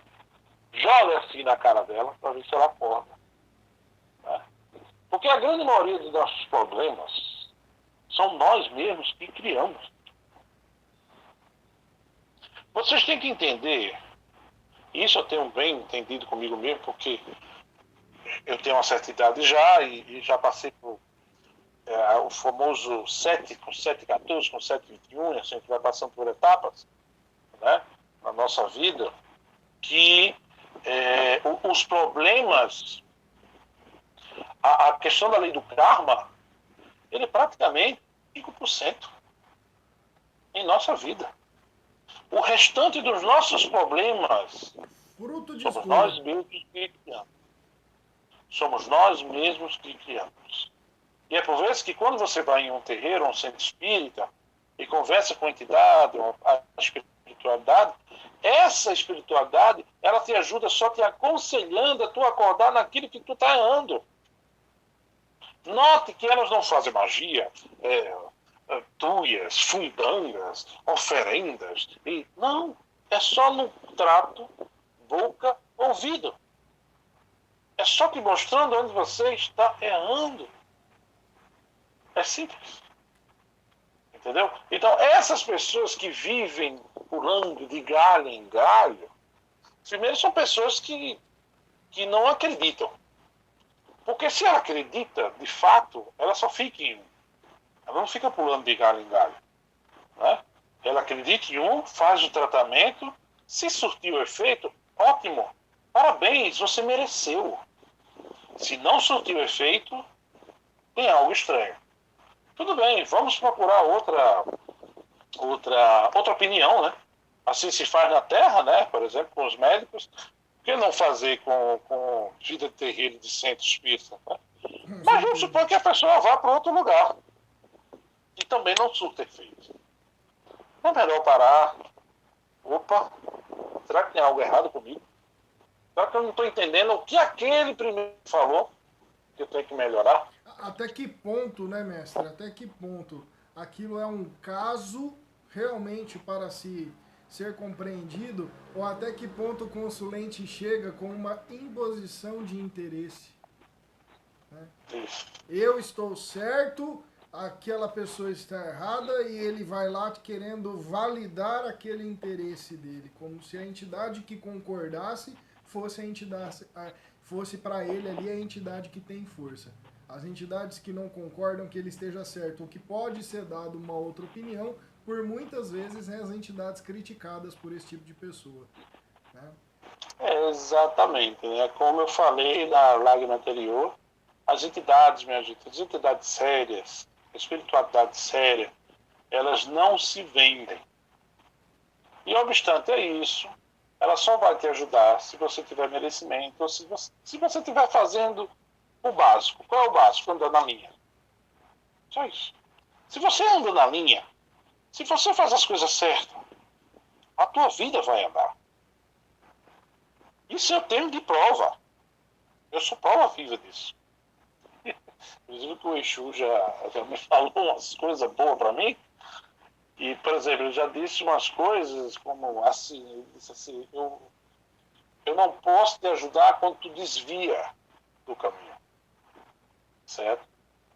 Joga assim na cara dela para ver se ela acorda. Não é? Porque a grande maioria dos nossos problemas são nós mesmos que criamos. Vocês têm que entender, isso eu tenho bem entendido comigo mesmo, porque eu tenho uma certa idade já e já passei por o famoso 7 com 7,14, com 7,21, a gente vai passando por etapas, né, na nossa vida, que os problemas, a questão da lei do karma, ele é praticamente 5% em nossa vida. O restante dos nossos problemas somos nós mesmos que criamos. Somos nós mesmos que criamos. E é por vezes que quando você vai em um terreiro, um centro espírita, e conversa com a entidade, a espiritualidade, essa espiritualidade, ela te ajuda só te aconselhando a tu acordar naquilo que tu está errando. Note que elas não fazem magia, tuias, fundangas, oferendas. Não, é só no trato, boca, ouvido. É só te mostrando onde você está errando. É simples. Entendeu? Então, essas pessoas que vivem pulando de galho em galho, primeiro são pessoas que não acreditam. Porque se ela acredita, de fato, ela só fica em um. Ela não fica pulando de galho em galho. Né? Ela acredita em um, faz o tratamento, se surtiu o efeito, ótimo. Parabéns, você mereceu. Se não surtiu o efeito, tem algo estranho. Tudo bem, vamos procurar outra opinião, né? Assim se faz na Terra, né? Por exemplo, com os médicos. Por que não fazer com vida de terreiro de centro espírita? Né? Mas vamos supor que a pessoa vá para outro lugar e também não surta efeito. É melhor parar. Opa, será que tem algo errado comigo? Será que eu não estou entendendo o que aquele primeiro falou que eu tenho que melhorar? Até que ponto, né, mestre? Até que ponto aquilo é um caso realmente para ser compreendido? Ou até que ponto o consulente chega com uma imposição de interesse? Né? Eu estou certo, aquela pessoa está errada e ele vai lá querendo validar aquele interesse dele, como se a entidade que concordasse fosse a entidade, fosse para ele ali a entidade que tem força. As entidades que não concordam que ele esteja certo, ou que pode ser dado uma outra opinião, por muitas vezes as entidades criticadas por esse tipo de pessoa. Né? Exatamente. Né? Como eu falei na live anterior, as entidades, minha gente, as entidades sérias, a espiritualidade séria, elas não se vendem. E, obstante é isso, ela só vai te ajudar se você tiver merecimento, ou se você estiver fazendo o básico. Qual é o básico? Andar na linha. Só isso. Se você anda na linha, se você faz as coisas certas, a tua vida vai andar. Isso eu tenho de prova. Eu sou prova viva disso. Inclusive que o Exu já me falou umas coisas boas para mim. E, por exemplo, ele já disse umas coisas como assim, ele disse assim, eu não posso te ajudar quando tu desvia do caminho. Certo?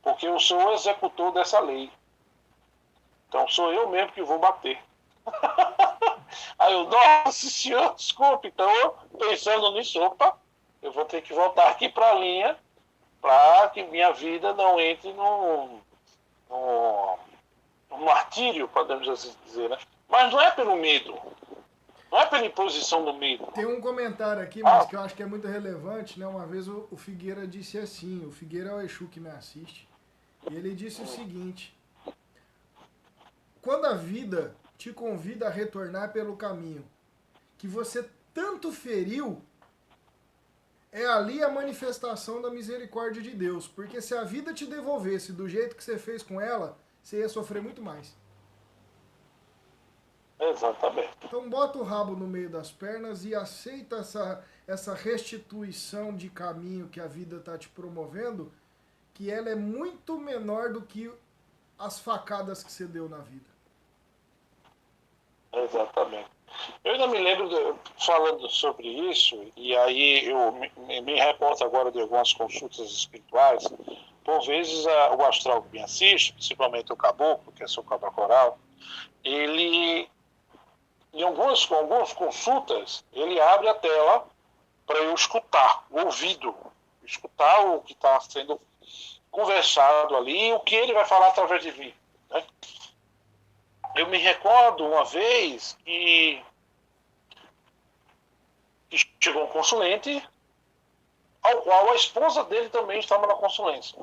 Porque eu sou o executor dessa lei. Então sou eu mesmo que vou bater. Aí eu, nossa senhor, desculpe. Então, pensando nisso, opa, eu vou ter que voltar aqui para a linha para que minha vida não entre num martírio, podemos assim dizer. Né? Mas não é pelo medo. Não é pela imposição do medo. Tem um comentário aqui, mas que eu acho que é muito relevante, né? Uma vez o Figueira disse assim, o Figueira é o Exu que me assiste, e ele disse o seguinte: quando a vida te convida a retornar pelo caminho que você tanto feriu, é ali a manifestação da misericórdia de Deus. Porque se a vida te devolvesse do jeito que você fez com ela, você ia sofrer muito mais. Exatamente. Então bota o rabo no meio das pernas e aceita essa restituição de caminho que a vida está te promovendo, que ela é muito menor do que as facadas que você deu na vida. Exatamente. Eu ainda me lembro, falando sobre isso, e aí eu me reporto agora de algumas consultas espirituais. Por vezes o astral que me assiste, principalmente o caboclo, que é seu cabra-coral, ele, em algumas consultas, ele abre a tela para eu escutar, o ouvido, escutar o que está sendo conversado ali e o que ele vai falar através de mim. Né? Eu me recordo uma vez que chegou um consulente ao qual a esposa dele também estava na consulência.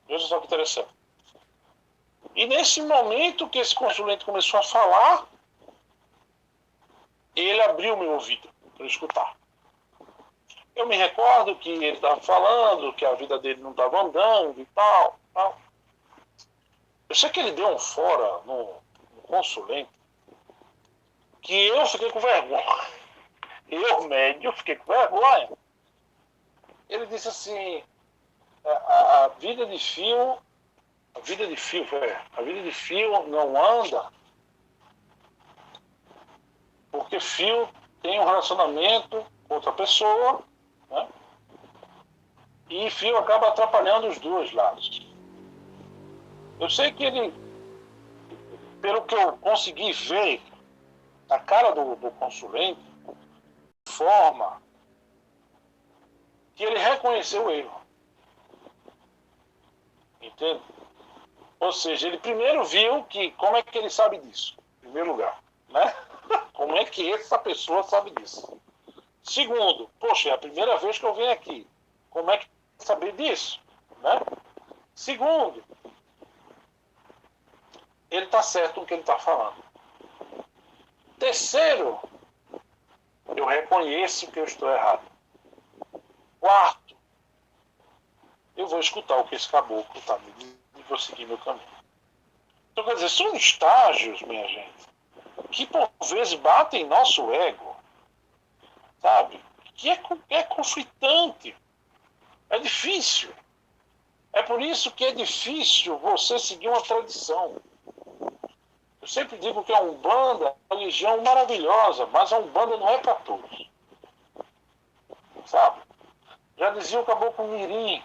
Veja só que interessante. E nesse momento que esse consulente começou a falar, ele abriu meu ouvido para escutar. Eu me recordo que ele estava falando que a vida dele não estava andando e tal. Eu sei que ele deu um fora no consulente que eu fiquei com vergonha. Eu, médio, fiquei com vergonha. Ele disse assim, a vida de fio não anda porque fio tem um relacionamento com outra pessoa, né? E fio acaba atrapalhando os dois lados. Eu sei que ele, pelo que eu consegui ver na cara do consulente, forma que ele reconheceu o erro. Entende? Ou seja, ele primeiro viu que, como é que ele sabe disso? Em primeiro lugar, né? Como é que essa pessoa sabe disso? Segundo, poxa, é a primeira vez que eu venho aqui. Como é que eu saber disso? Né? Segundo, ele está certo no que ele está falando. Terceiro, eu reconheço que eu estou errado. Quarto, eu vou escutar o que esse caboclo está me dizendo e vou seguir meu caminho. Então, quer dizer, são estágios, minha gente, que por vezes batem em nosso ego, sabe? Que é conflitante, é difícil. É por isso que é difícil você seguir uma tradição. Eu sempre digo que a Umbanda é uma religião maravilhosa, mas a Umbanda não é para todos. Sabe? Já dizia o Caboclo Mirim,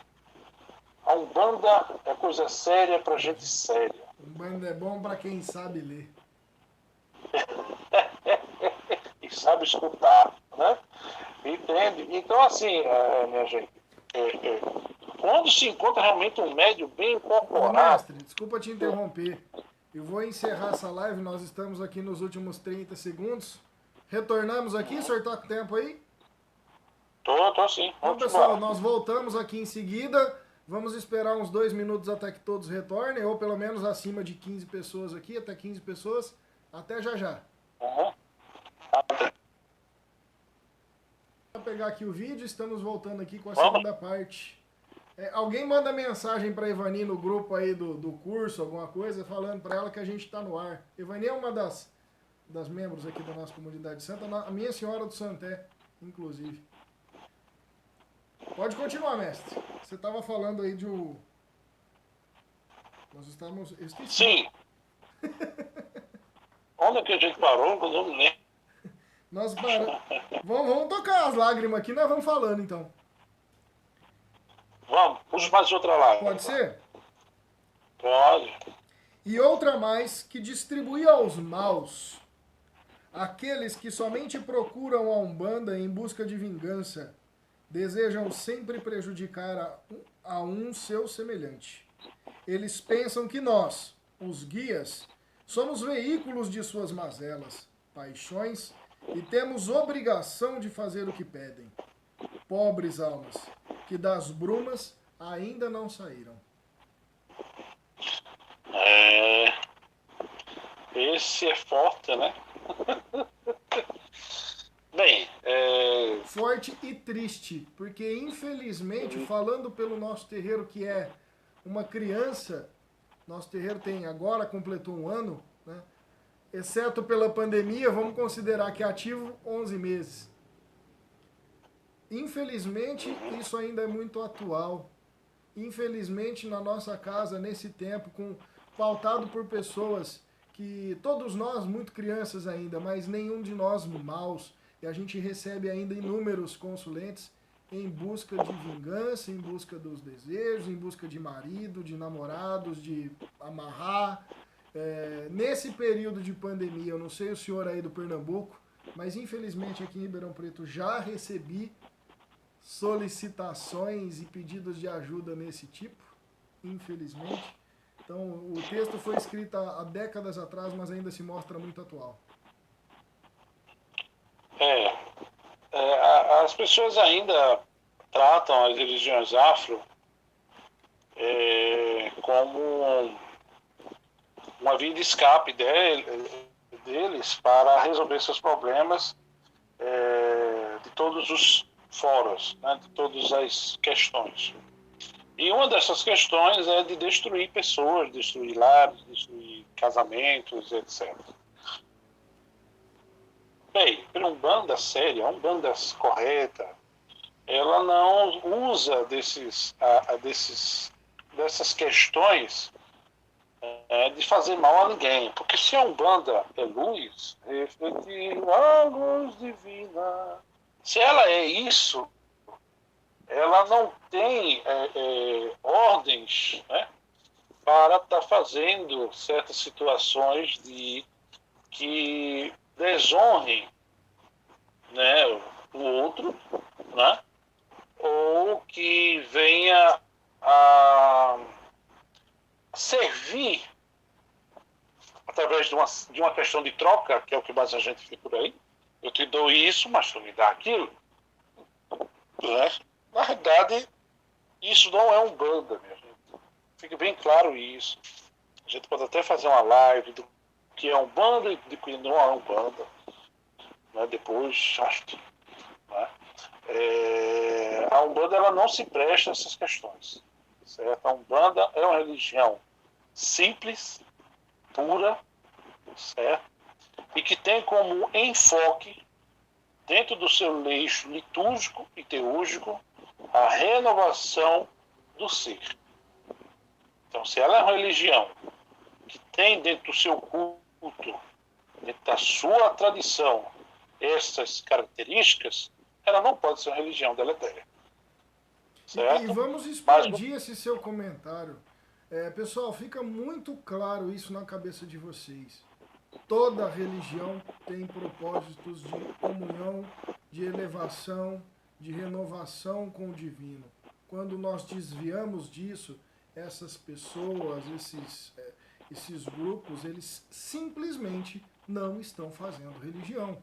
a Umbanda é coisa séria para gente séria. Umbanda é bom para quem sabe ler. E sabe escutar, né? Entende? Então, assim, minha gente, quando se encontra realmente um médium bem Ô incorporado... mestre, desculpa te interromper. Eu vou encerrar essa live, nós estamos aqui nos últimos 30 segundos. Retornamos aqui, o senhor tá com tempo aí? Tô sim. Então, Vamos pessoal, embora. nós voltamos aqui em seguida. Vamos esperar uns 2 minutos até que todos retornem, ou pelo menos acima de 15 pessoas aqui, até 15 pessoas. Até já já. Uhum. Vou pegar aqui o vídeo, estamos voltando aqui com a Vamos. segunda parte. Alguém manda mensagem para Ivani no grupo aí do curso, alguma coisa, falando para ela que a gente está no ar. Ivani é uma das membros aqui da nossa comunidade santa, a minha senhora do Santé, inclusive. Pode continuar, mestre. Você estava falando aí de um... Nós estávamos... Eu esqueci. Sim. Onde é que a gente parou? Eu não me lembro. Nós paramos. Vamos tocar as lágrimas aqui, nós vamos falando então. Vamos, puxa mais outra lá. Pode ser? Pode. E outra mais que distribui aos maus, aqueles que somente procuram a Umbanda em busca de vingança, desejam sempre prejudicar a um seu semelhante. Eles pensam que nós, os guias, somos veículos de suas mazelas, paixões, e temos obrigação de fazer o que pedem. Pobres almas, que das brumas ainda não saíram. Esse é forte, né? Bem, Forte e triste, porque infelizmente, falando pelo nosso terreiro que é uma criança, Nosso terreiro tem agora, completou um ano, né? Exceto pela pandemia, vamos considerar que é ativo 11 meses. Infelizmente, isso ainda é muito atual. Infelizmente, na nossa casa, nesse tempo, pautado por pessoas que, todos nós, muito crianças ainda, mas nenhum de nós maus, e a gente recebe ainda inúmeros consulentes em busca de vingança, em busca dos desejos, em busca de marido, de namorados, de amarrar. Nesse período de pandemia, eu não sei o senhor aí do Pernambuco, mas infelizmente aqui em Ribeirão Preto já recebi solicitações e pedidos de ajuda nesse tipo, infelizmente. Então, o texto foi escrito há décadas atrás, mas ainda se mostra muito atual. É, as pessoas ainda tratam as religiões afro como uma via de escape deles para resolver seus problemas de todos os fóruns, né, de todas as questões. E uma dessas questões é de destruir pessoas, destruir lares, destruir casamentos, etc. Bem, para uma banda séria, uma banda correta, ela não usa dessas questões de fazer mal a ninguém. Porque se a Umbanda é luz, refletir a luz divina. Se ela é isso, ela não tem ordens, né, para estar fazendo certas situações que desonrem, né, o outro, né, ou que venha a servir através de uma questão de troca, que é o que mais a gente vê por aí. Eu te dou isso, mas tu me dá aquilo. Né? Na verdade, isso não é Umbanda, minha gente. Fique bem claro isso. A gente pode até fazer uma live do que é Umbanda e do que não é Umbanda. Né? Depois, acho que... Né? A Umbanda ela não se presta a essas questões. Certo? A Umbanda é uma religião simples, pura, certo? E que tem como enfoque, dentro do seu eixo litúrgico e teúrgico, a renovação do ser. Então, se ela é uma religião que tem dentro do seu culto, dentro da sua tradição, essas características, ela não pode ser uma religião deletéria. E vamos expandir esse seu comentário. Pessoal, fica muito claro isso na cabeça de vocês. Toda religião tem propósitos de comunhão, de elevação, de renovação com o divino. Quando nós desviamos disso, essas pessoas, esses grupos, eles simplesmente não estão fazendo religião.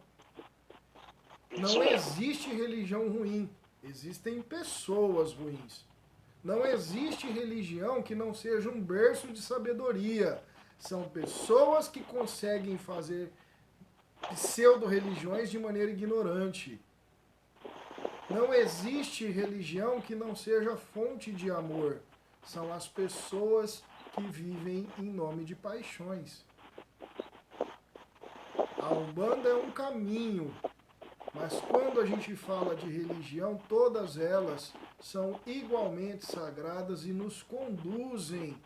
Não existe religião ruim, existem pessoas ruins. Não existe religião que não seja um berço de sabedoria. São pessoas que conseguem fazer pseudo-religiões de maneira ignorante. Não existe religião que não seja fonte de amor. São as pessoas que vivem em nome de paixões. A Umbanda é um caminho, mas quando a gente fala de religião, todas elas são igualmente sagradas e nos conduzem.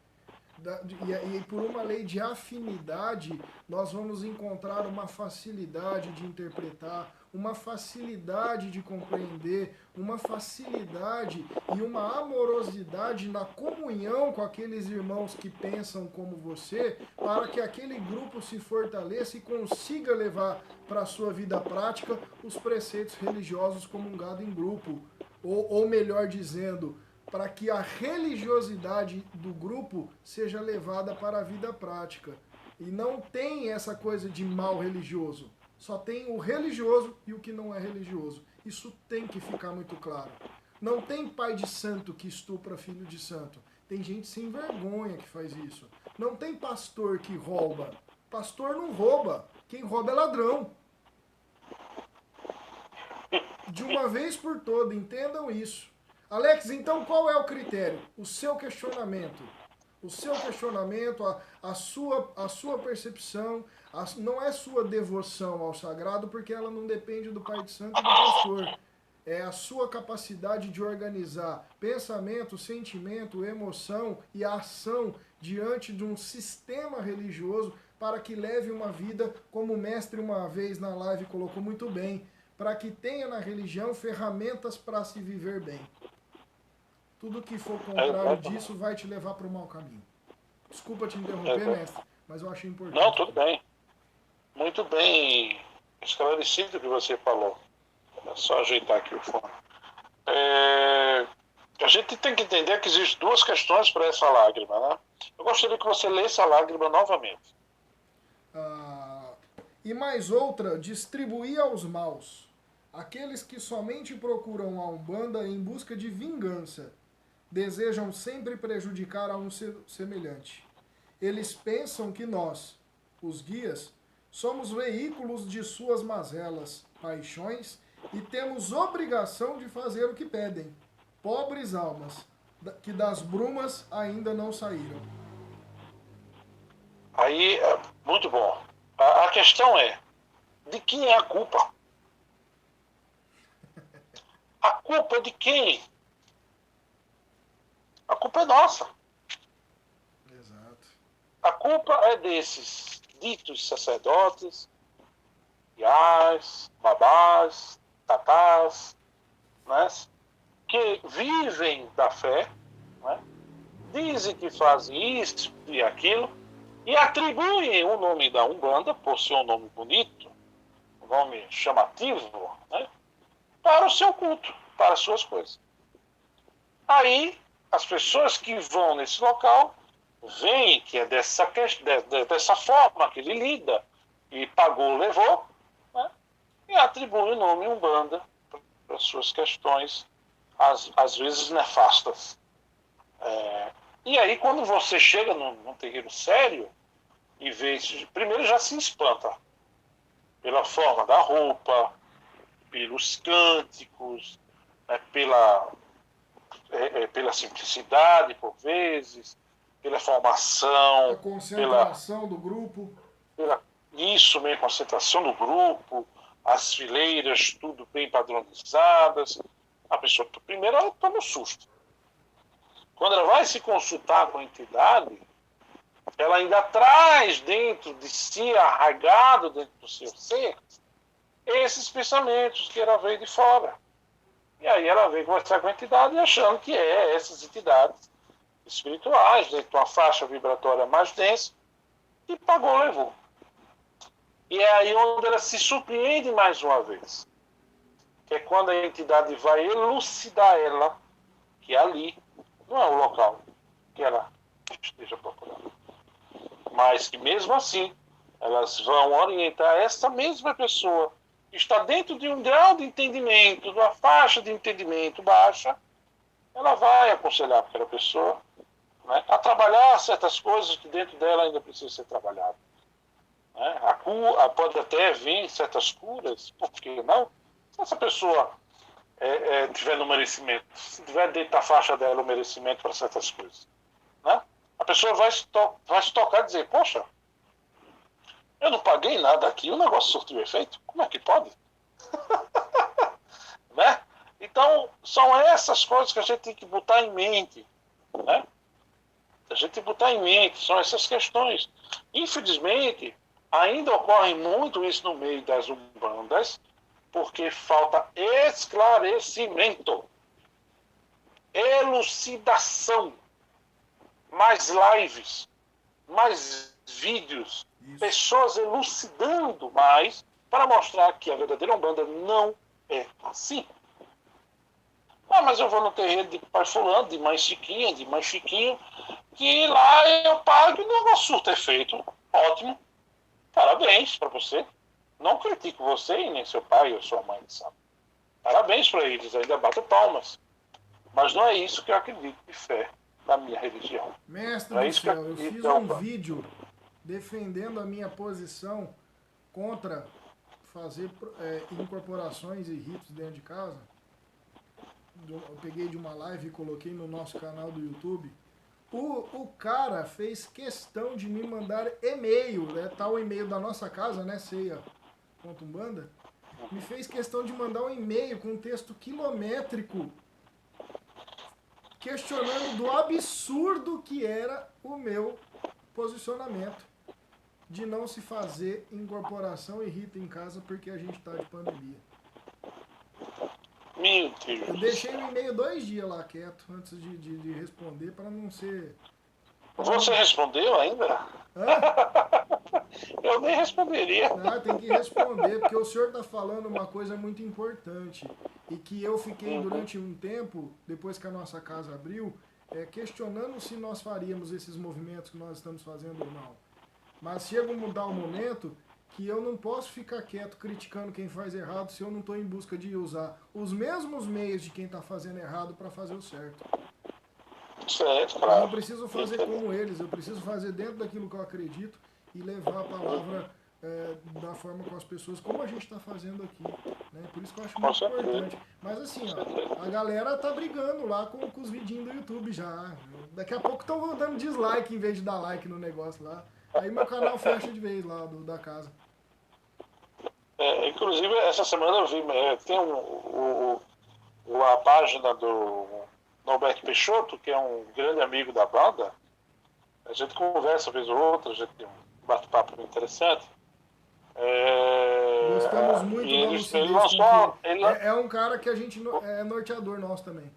E por uma lei de afinidade, nós vamos encontrar uma facilidade de interpretar, uma facilidade de compreender, uma facilidade e uma amorosidade na comunhão com aqueles irmãos que pensam como você, para que aquele grupo se fortaleça e consiga levar para a sua vida prática os preceitos religiosos comungados em grupo. Ou melhor dizendo, para que a religiosidade do grupo seja levada para a vida prática. E não tem essa coisa de mal religioso. Só tem o religioso e o que não é religioso. Isso tem que ficar muito claro. Não tem pai de santo que estupra filho de santo. Tem gente sem vergonha que faz isso. Não tem pastor que rouba. Pastor não rouba. Quem rouba é ladrão. De uma vez por todas, entendam isso. Alex, então qual é o critério? O seu questionamento. O seu questionamento, a sua percepção, não é sua devoção ao sagrado, porque ela não depende do pai de santo e do pastor. É a sua capacidade de organizar pensamento, sentimento, emoção e ação diante de um sistema religioso para que leve uma vida, como o mestre uma vez na live colocou muito bem, para que tenha na religião ferramentas para se viver bem. Tudo que for contrário disso vai te levar para o mau caminho. Desculpa te interromper, mestre, mas eu achei importante. Não, tudo bem. Muito bem esclarecido o que você falou. É só ajeitar aqui o fone. A gente tem que entender que existem duas questões para essa lágrima, né? Eu gostaria que você lesse a lágrima novamente. E mais outra, distribuir aos maus, aqueles que somente procuram a Umbanda em busca de vingança, desejam sempre prejudicar a um semelhante. Eles pensam que nós, os guias, somos veículos de suas mazelas, paixões, e temos obrigação de fazer o que pedem. Pobres almas, que das brumas ainda não saíram. Aí, muito bom. A questão é, de quem é a culpa? A culpa é de quem? A culpa é nossa. Exato. A culpa é desses ditos sacerdotes, iás, babás, tatás, né, que vivem da fé, né, dizem que fazem isso e aquilo, e atribuem o nome da Umbanda, por ser um nome bonito, um nome chamativo, né, para o seu culto, para as suas coisas. Aí, as pessoas que vão nesse local veem que é dessa forma que ele lida, e pagou, levou, né, e atribui o nome Umbanda para as suas questões, às vezes nefastas. E aí, quando você chega num terreiro sério e vê isso, primeiro já se espanta pela forma da roupa, pelos cânticos, né, pela simplicidade, por vezes, pela formação, a concentração do grupo. Isso mesmo, a concentração do grupo, as fileiras, tudo bem padronizadas. A pessoa, primeiro, ela toma um susto. Quando ela vai se consultar com a entidade, ela ainda traz dentro de si, arraigado dentro do seu ser, esses pensamentos que ela veio de fora. E aí ela vem conversar com a entidade achando que é essas entidades espirituais, dentro de uma faixa vibratória mais densa, e pagou, levou. E é aí onde ela se surpreende mais uma vez. Que é quando a entidade vai elucidar ela, que ali não é o local que ela esteja procurando. Mas que mesmo assim, elas vão orientar essa mesma pessoa que está dentro de um grau de entendimento, de uma faixa de entendimento baixa, ela vai aconselhar aquela pessoa, né, a trabalhar certas coisas que dentro dela ainda precisam ser trabalhadas. Né? Pode até vir certas curas, por que não? Se essa pessoa tiver no merecimento, se tiver dentro da faixa dela o merecimento para certas coisas, né? A pessoa vai se tocar e dizer, poxa, eu não paguei nada aqui, o negócio surtiu efeito, como é que pode? Né? Então, são essas coisas que a gente tem que botar em mente, né? A gente tem que botar em mente, são essas questões. Infelizmente, ainda ocorre muito isso no meio das umbandas, porque falta esclarecimento, elucidação, mais lives, mais vídeos, isso, pessoas elucidando mais para mostrar que a verdadeira Umbanda não é assim. Mas eu vou no terreiro de pai fulano, de mãe Chiquinha, de mãe Chiquinho, que lá eu pago e o negócio surto efeito. Ótimo. Parabéns para você. Não critico você e nem seu pai ou sua mãe, sabe? Parabéns para eles, ainda bato palmas. Mas não é isso que eu acredito de fé da minha religião. Mestre do céu, eu fiz um vídeo defendendo a minha posição contra fazer incorporações e ritos dentro de casa. Eu peguei de uma live e coloquei no nosso canal do YouTube. O cara fez questão de me mandar e-mail, né? Tá o e-mail da nossa casa, né? Ceia.umbanda. Me fez questão de mandar um e-mail com um texto quilométrico questionando do absurdo que era o meu posicionamento de não se fazer incorporação e rito em casa porque a gente tá de pandemia. Meu Eu Deus. deixei o e-mail 2 dias lá quieto antes de responder para não ser. Pra Você não... respondeu ainda? Hã? Eu nem responderia. Ah, tem que responder, porque o senhor está falando uma coisa muito importante e que eu fiquei Uhum. durante um tempo, depois que a nossa casa abriu, questionando se nós faríamos esses movimentos que nós estamos fazendo ou não. Mas chega a mudar o momento que eu não posso ficar quieto criticando quem faz errado se eu não estou em busca de usar os mesmos meios de quem está fazendo errado para fazer o certo. Certo, Eu não claro. preciso fazer como eles, eu preciso fazer dentro daquilo que eu acredito e levar a palavra da forma com as pessoas, como a gente está fazendo aqui. Né? Por isso que eu acho Com muito certeza. importante. Mas Com assim, ó, certeza. a galera tá brigando lá com os vidinhos do YouTube já. Daqui a pouco estão dando dislike em vez de dar like no negócio lá. Aí meu canal fecha de vez lá da casa. Inclusive, essa semana eu vi, tem a página do Norberto Peixoto, que é um grande amigo da banda. A gente conversa vez ou outra, a gente tem um bate-papo interessante. Gostamos E muito da ele lucidez com que. lançou, ele, É um cara que a gente é norteador nosso também.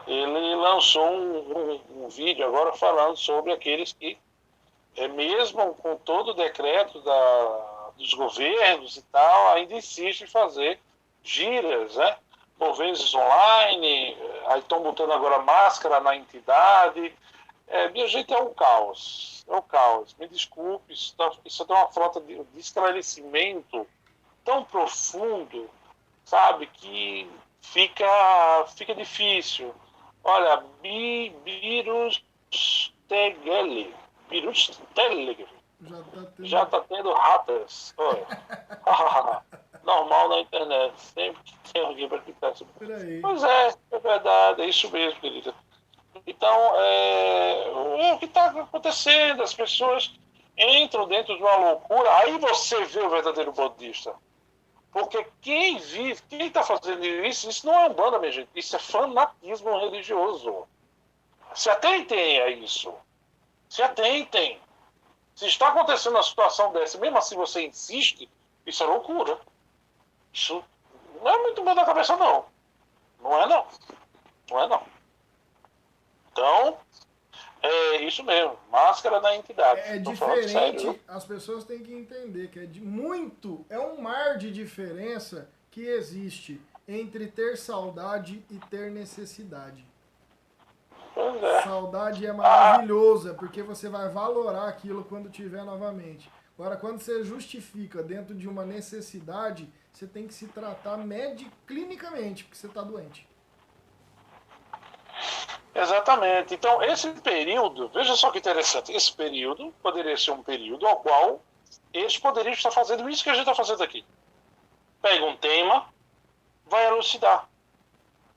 ele lançou um vídeo agora falando sobre aqueles que, mesmo com todo o decreto dos governos e tal, ainda insistem em fazer giras, né? Por vezes online, aí estão botando agora máscara na entidade. Minha gente, é um caos. É um caos. Me desculpe, isso dá uma falta de esclarecimento tão profundo, sabe, que fica difícil. Olha, Birus Tegele. Birus Tegele. Já tá Já tendo. está tendo ratas. Olha. Normal na internet. Sempre que tem alguém para quitar isso. Peraí. Pois é verdade, é isso mesmo, querida. Então, o que está acontecendo? As pessoas entram dentro de uma loucura. Aí você vê o verdadeiro budista. Porque quem vive, quem está fazendo isso não é umbanda, minha gente. Isso é fanatismo religioso. Se atentem a isso. Se atentem. Se está acontecendo uma situação dessa, mesmo assim você insiste, isso é loucura. Isso não é muito bom da cabeça, não. Não é, não. Não é, não. Então, é isso mesmo. Máscara da entidade. É Estou falando sério, diferente, viu? as pessoas têm que entender que é um mar de diferença que existe entre ter saudade e ter necessidade. Pois é. Saudade é Ah, maravilhosa, porque você vai valorar aquilo quando tiver novamente. Agora, quando você justifica dentro de uma necessidade, você tem que se tratar clinicamente, porque você está doente. exatamente. Então, esse período, veja só que interessante, esse período poderia ser um período ao qual eles poderiam estar fazendo isso que a gente está fazendo aqui. Pega um tema, vai elucidar,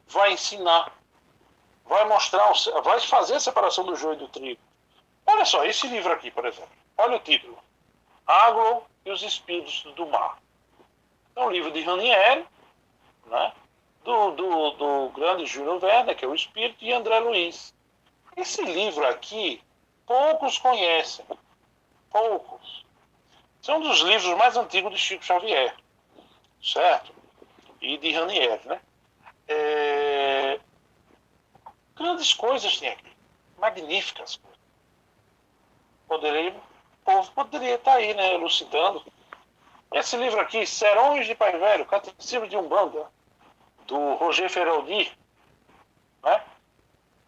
vai ensinar, vai mostrar, vai fazer a separação do joio e do trigo. Olha só, esse livro aqui, por exemplo. Olha o título. Aglo e os Espíritos do Mar. É um livro de Ranieri, né? do grande Júlio Verne, que é o Espírito, e André Luiz. Esse livro aqui, poucos conhecem. Poucos. Esse é um dos livros mais antigos de Chico Xavier, certo? E de Ranieri, né? Grandes coisas tem aqui. Magníficas coisas. O povo poderia estar aí, né, elucidando. Esse livro aqui, Serões de Pai Velho, Catecismo de Umbanda, do Roger Feraldi, né?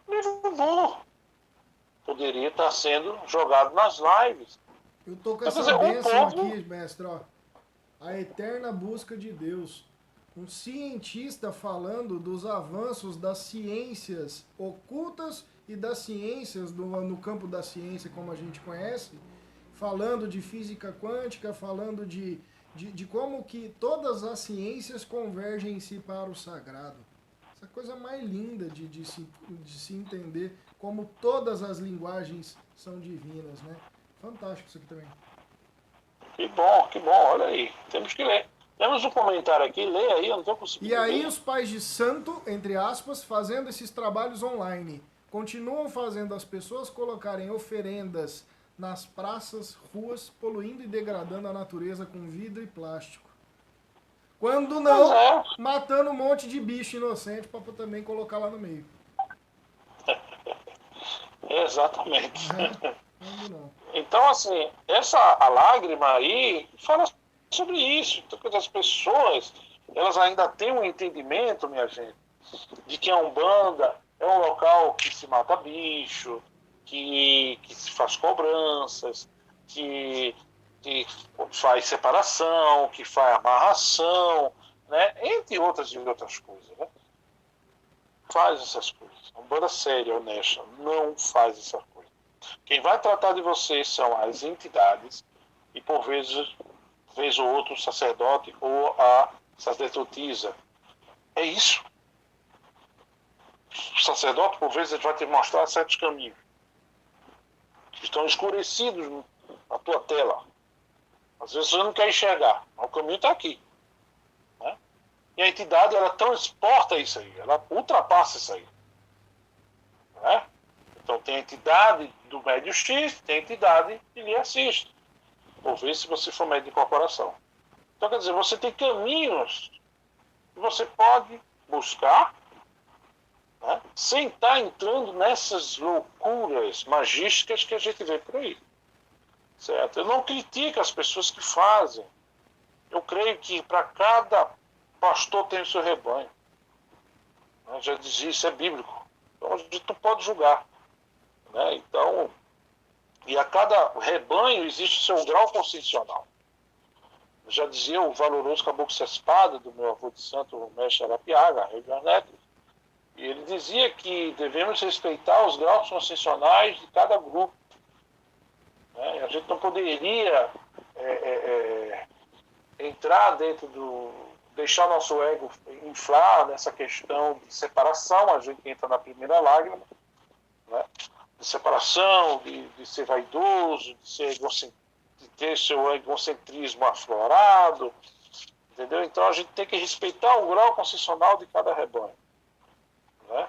Livro bom. Poderia estar sendo jogado nas lives. Eu tô com Quer essa dizer, o bênção povo. aqui, mestre, ó. A eterna busca de Deus. Um cientista falando dos avanços das ciências ocultas e das ciências no campo da ciência, como a gente conhece, falando de física quântica, falando de como que todas as ciências convergem em si para o sagrado, Essa coisa mais linda de se entender como todas as linguagens são divinas, né? Fantástico isso aqui também. Que bom, olha aí. Temos que ler. Temos um comentário aqui, lê aí, eu não estou conseguindo E aí ler. os pais de santo, entre aspas, fazendo esses trabalhos online, continuam fazendo as pessoas colocarem oferendas nas praças, ruas, poluindo e degradando a natureza com vidro e plástico. Quando Pois não, é, matando um monte de bicho inocente para também colocar lá no meio. exatamente. Né? Quando não. Então, assim, a lágrima aí fala sobre isso. Então, as pessoas, elas ainda têm um entendimento, minha gente, de que a Umbanda é um local que se mata bicho, que se faz cobranças, que faz separação, que faz amarração, né? Entre outras e outras coisas. Né? Faz essas coisas. A Umbanda séria, honesta, não faz essas coisas. Quem vai tratar de você são as entidades e, por vezes, vez ou outro, o sacerdote ou a sacerdotisa. É isso. O sacerdote, por vezes, ele vai te mostrar certos caminhos que estão escurecidos na tua tela. Às vezes você não quer enxergar, mas o caminho está aqui. Né? E a entidade, ela transporta isso aí, ela ultrapassa isso aí. Né? Então, tem a entidade do médio X, tem a entidade que lhe assiste. Por vezes, se você for médio de corporação. Então, quer dizer, você tem caminhos que você pode buscar, né, sem estar entrando nessas loucuras magísticas que a gente vê por aí. Certo? Eu não critico as pessoas que fazem. Eu creio que para cada pastor tem o seu rebanho. Eu já dizia, isso é bíblico. Então a gente não pode julgar. Né? Então, e a cada rebanho existe o seu grau constitucional. Eu já dizia o valoroso Caboclo Espada, do meu avô de santo, o mestre Arapiaga, Rei Neto, e ele dizia que devemos respeitar os graus constitucionais de cada grupo. Né? A gente não poderia entrar dentro do... deixar nosso ego inflar nessa questão de separação, a gente entra na primeira lágrima, né? De separação, de ser vaidoso, de ter seu egocentrismo aflorado, entendeu? Então a gente tem que respeitar o grau constitucional de cada rebanho. Né?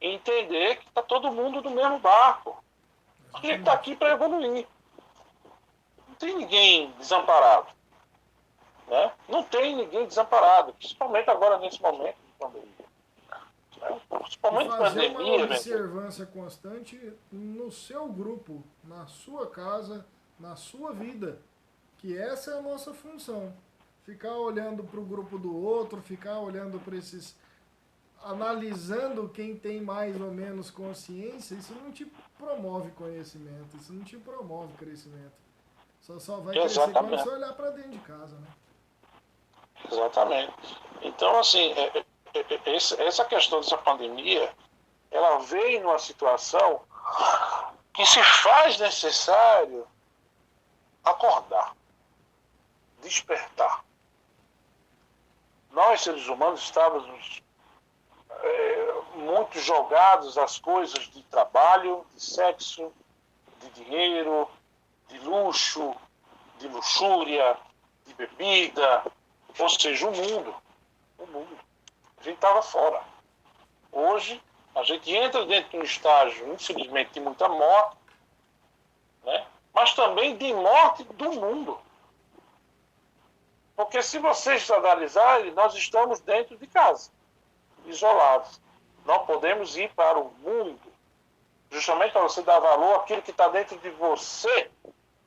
E entender que está todo mundo no mesmo barco. A gente está aqui para evoluir. Não tem ninguém desamparado. Né? Não tem ninguém desamparado, principalmente agora nesse momento de pandemia. Né? E Principalmente fazer uma pandemia, observância constante no seu grupo, na sua casa, na sua vida. Que essa é a nossa função. Ficar olhando para o grupo do outro, ficar olhando para esses. Analisando quem tem mais ou menos consciência, isso não te promove conhecimento, isso não te promove crescimento. Só vai crescer quando você olhar para dentro de casa, né? Exatamente. Então, assim, essa questão dessa pandemia, ela veio numa situação que se faz necessário acordar, despertar. Nós, seres humanos, estávamos muito jogados às coisas de trabalho, de sexo, de dinheiro, de luxo, de luxúria, de bebida, ou seja, o mundo. A gente estava fora. Hoje, a gente entra dentro de um estágio, infelizmente, de muita morte, né? Mas também de morte do mundo. Porque se vocês analisarem, nós estamos dentro de casa, isolados. Não podemos ir para o mundo, justamente para você dar valor àquilo que está dentro de você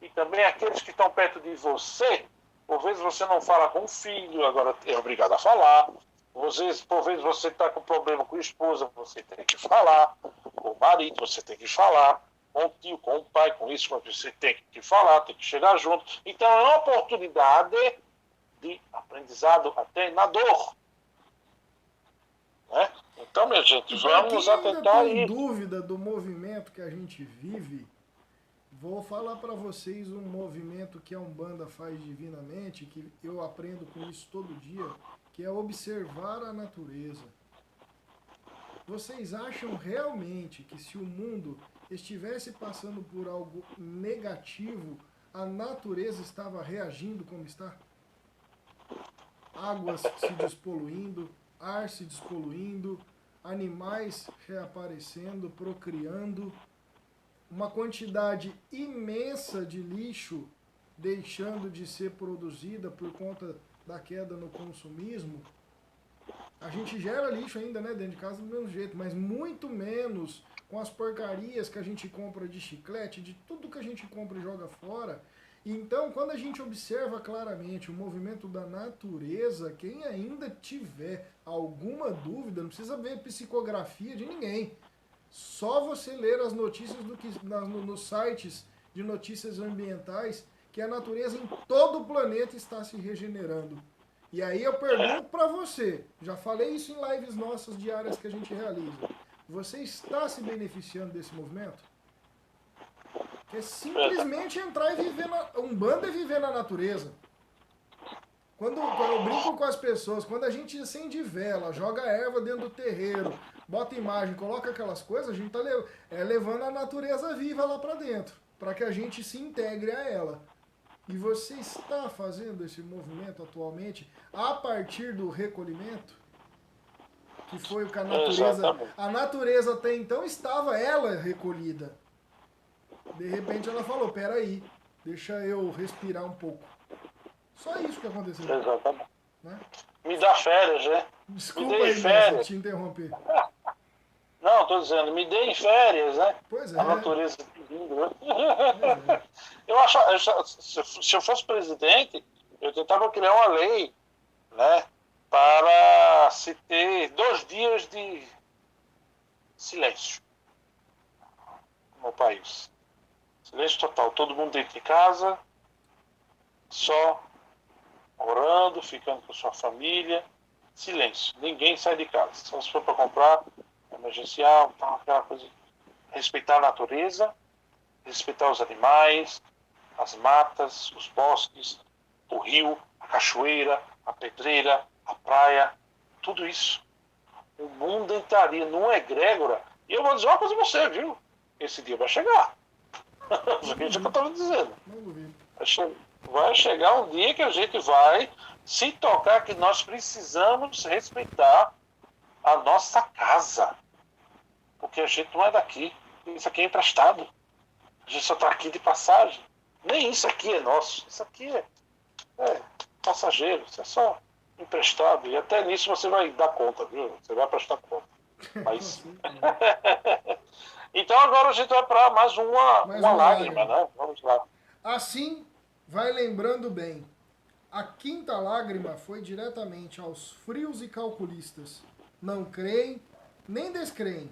e também àqueles que estão perto de você. Por vezes você não fala com o filho, agora é obrigado a falar. Por vezes você está com problema com a esposa, você tem que falar. Com o marido, você tem que falar. Com o tio, com o pai, com isso, você tem que falar, tem que chegar junto. Então é uma oportunidade de aprendizado até na dor. Né? Então, minha gente, vamos atentar Quem ainda tem aí. dúvida do movimento que a gente vive, vou falar para vocês um movimento que a Umbanda faz divinamente, que eu aprendo com isso todo dia, que é observar a natureza. Vocês acham realmente que se o mundo estivesse passando por algo negativo, a natureza estava reagindo como está? Águas se despoluindo, ar se despoluindo, animais reaparecendo, procriando, uma quantidade imensa de lixo deixando de ser produzida por conta da queda no consumismo. A gente gera lixo ainda, né, dentro de casa do mesmo jeito, mas muito menos com as porcarias que a gente compra de chiclete, de tudo que a gente compra e joga fora. Então, quando a gente observa claramente o movimento da natureza, quem ainda tiver alguma dúvida, não precisa ver psicografia de ninguém. Só você ler as notícias nos sites de notícias ambientais que a natureza em todo o planeta está se regenerando. E aí eu pergunto para você, já falei isso em lives nossas diárias que a gente realiza, você está se beneficiando desse movimento? Que é simplesmente entrar e viver Umbanda é viver na natureza. Quando eu brinco com as pessoas, quando a gente acende vela, joga erva dentro do terreiro, bota imagem, coloca aquelas coisas, a gente está levando a natureza viva lá para dentro, para que a gente se integre a ela. E você está fazendo esse movimento atualmente a partir do recolhimento? Que foi o que a natureza... Exatamente. A natureza até então estava ela recolhida. De repente ela falou, peraí, deixa eu respirar um pouco. Só isso que aconteceu. Exatamente. Né? Me dá férias, né? Desculpa aí, mestre, te interromper. Não, estou dizendo, me deem férias, né? Pois é. A natureza pedindo, né? É. Se eu fosse presidente, eu tentava criar uma lei, né, para se ter 2 dias de silêncio no país. Silêncio total. Todo mundo dentro de casa, só orando, ficando com sua família. Silêncio. Ninguém sai de casa. Só se for para comprar, emergencial, então, aquela coisa. Respeitar a natureza, respeitar os animais, as matas, os bosques, o rio, a cachoeira, a pedreira, a praia, tudo isso. O mundo entraria numa egrégora. E eu vou dizer uma coisa pra você, viu? Esse dia vai chegar. Isso aqui é o que eu estava dizendo. Vai chegar um dia que a gente vai se tocar que nós precisamos respeitar a nossa casa. Porque a gente não é daqui. Isso aqui é emprestado. A gente só está aqui de passagem. Nem isso aqui é nosso. Isso aqui é passageiro. Isso é só emprestado. E até nisso você vai dar conta, viu? Você vai prestar conta. Mas... Então agora a gente vai para mais uma lágrima, né? Vamos lá. Assim, vai lembrando bem. A quinta lágrima foi diretamente aos frios e calculistas. Não creem, nem descreem.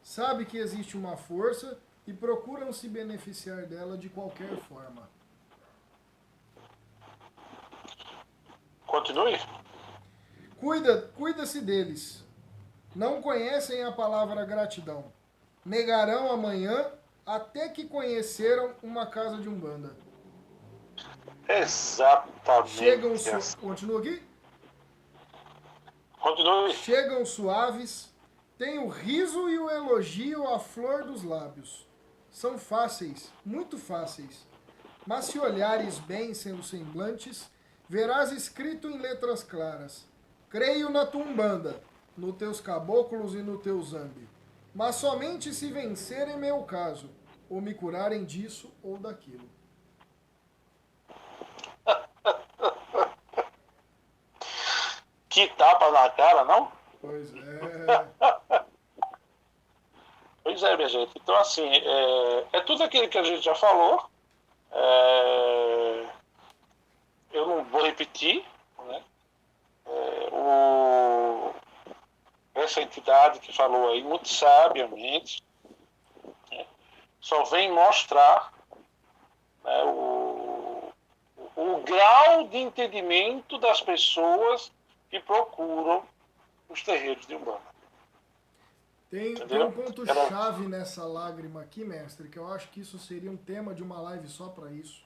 Sabe que existe uma força e procuram se beneficiar dela de qualquer forma. Continue. Cuida-se deles. Não conhecem a palavra gratidão. Negarão amanhã até que conheceram uma casa de Umbanda. Exatamente. Continua aqui? Continue. Chegam suaves, têm o riso e o elogio à flor dos lábios. São fáceis, muito fáceis. Mas se olhares bem seus semblantes, verás escrito em letras claras: creio na tua Umbanda, nos teus caboclos e no teu zambi. Mas somente se vencerem meu caso, ou me curarem disso ou daquilo. Que tapa na cara, não? Pois é. Pois é, minha gente. Então, assim, é tudo aquilo que a gente já falou. Eu não vou repetir, né? Essa entidade que falou aí, muito sabiamente, né, só vem mostrar, né, o grau de entendimento das pessoas que procuram os terreiros de Umbanda. Tem um ponto-chave nessa lágrima aqui, mestre, que eu acho que isso seria um tema de uma live só para isso.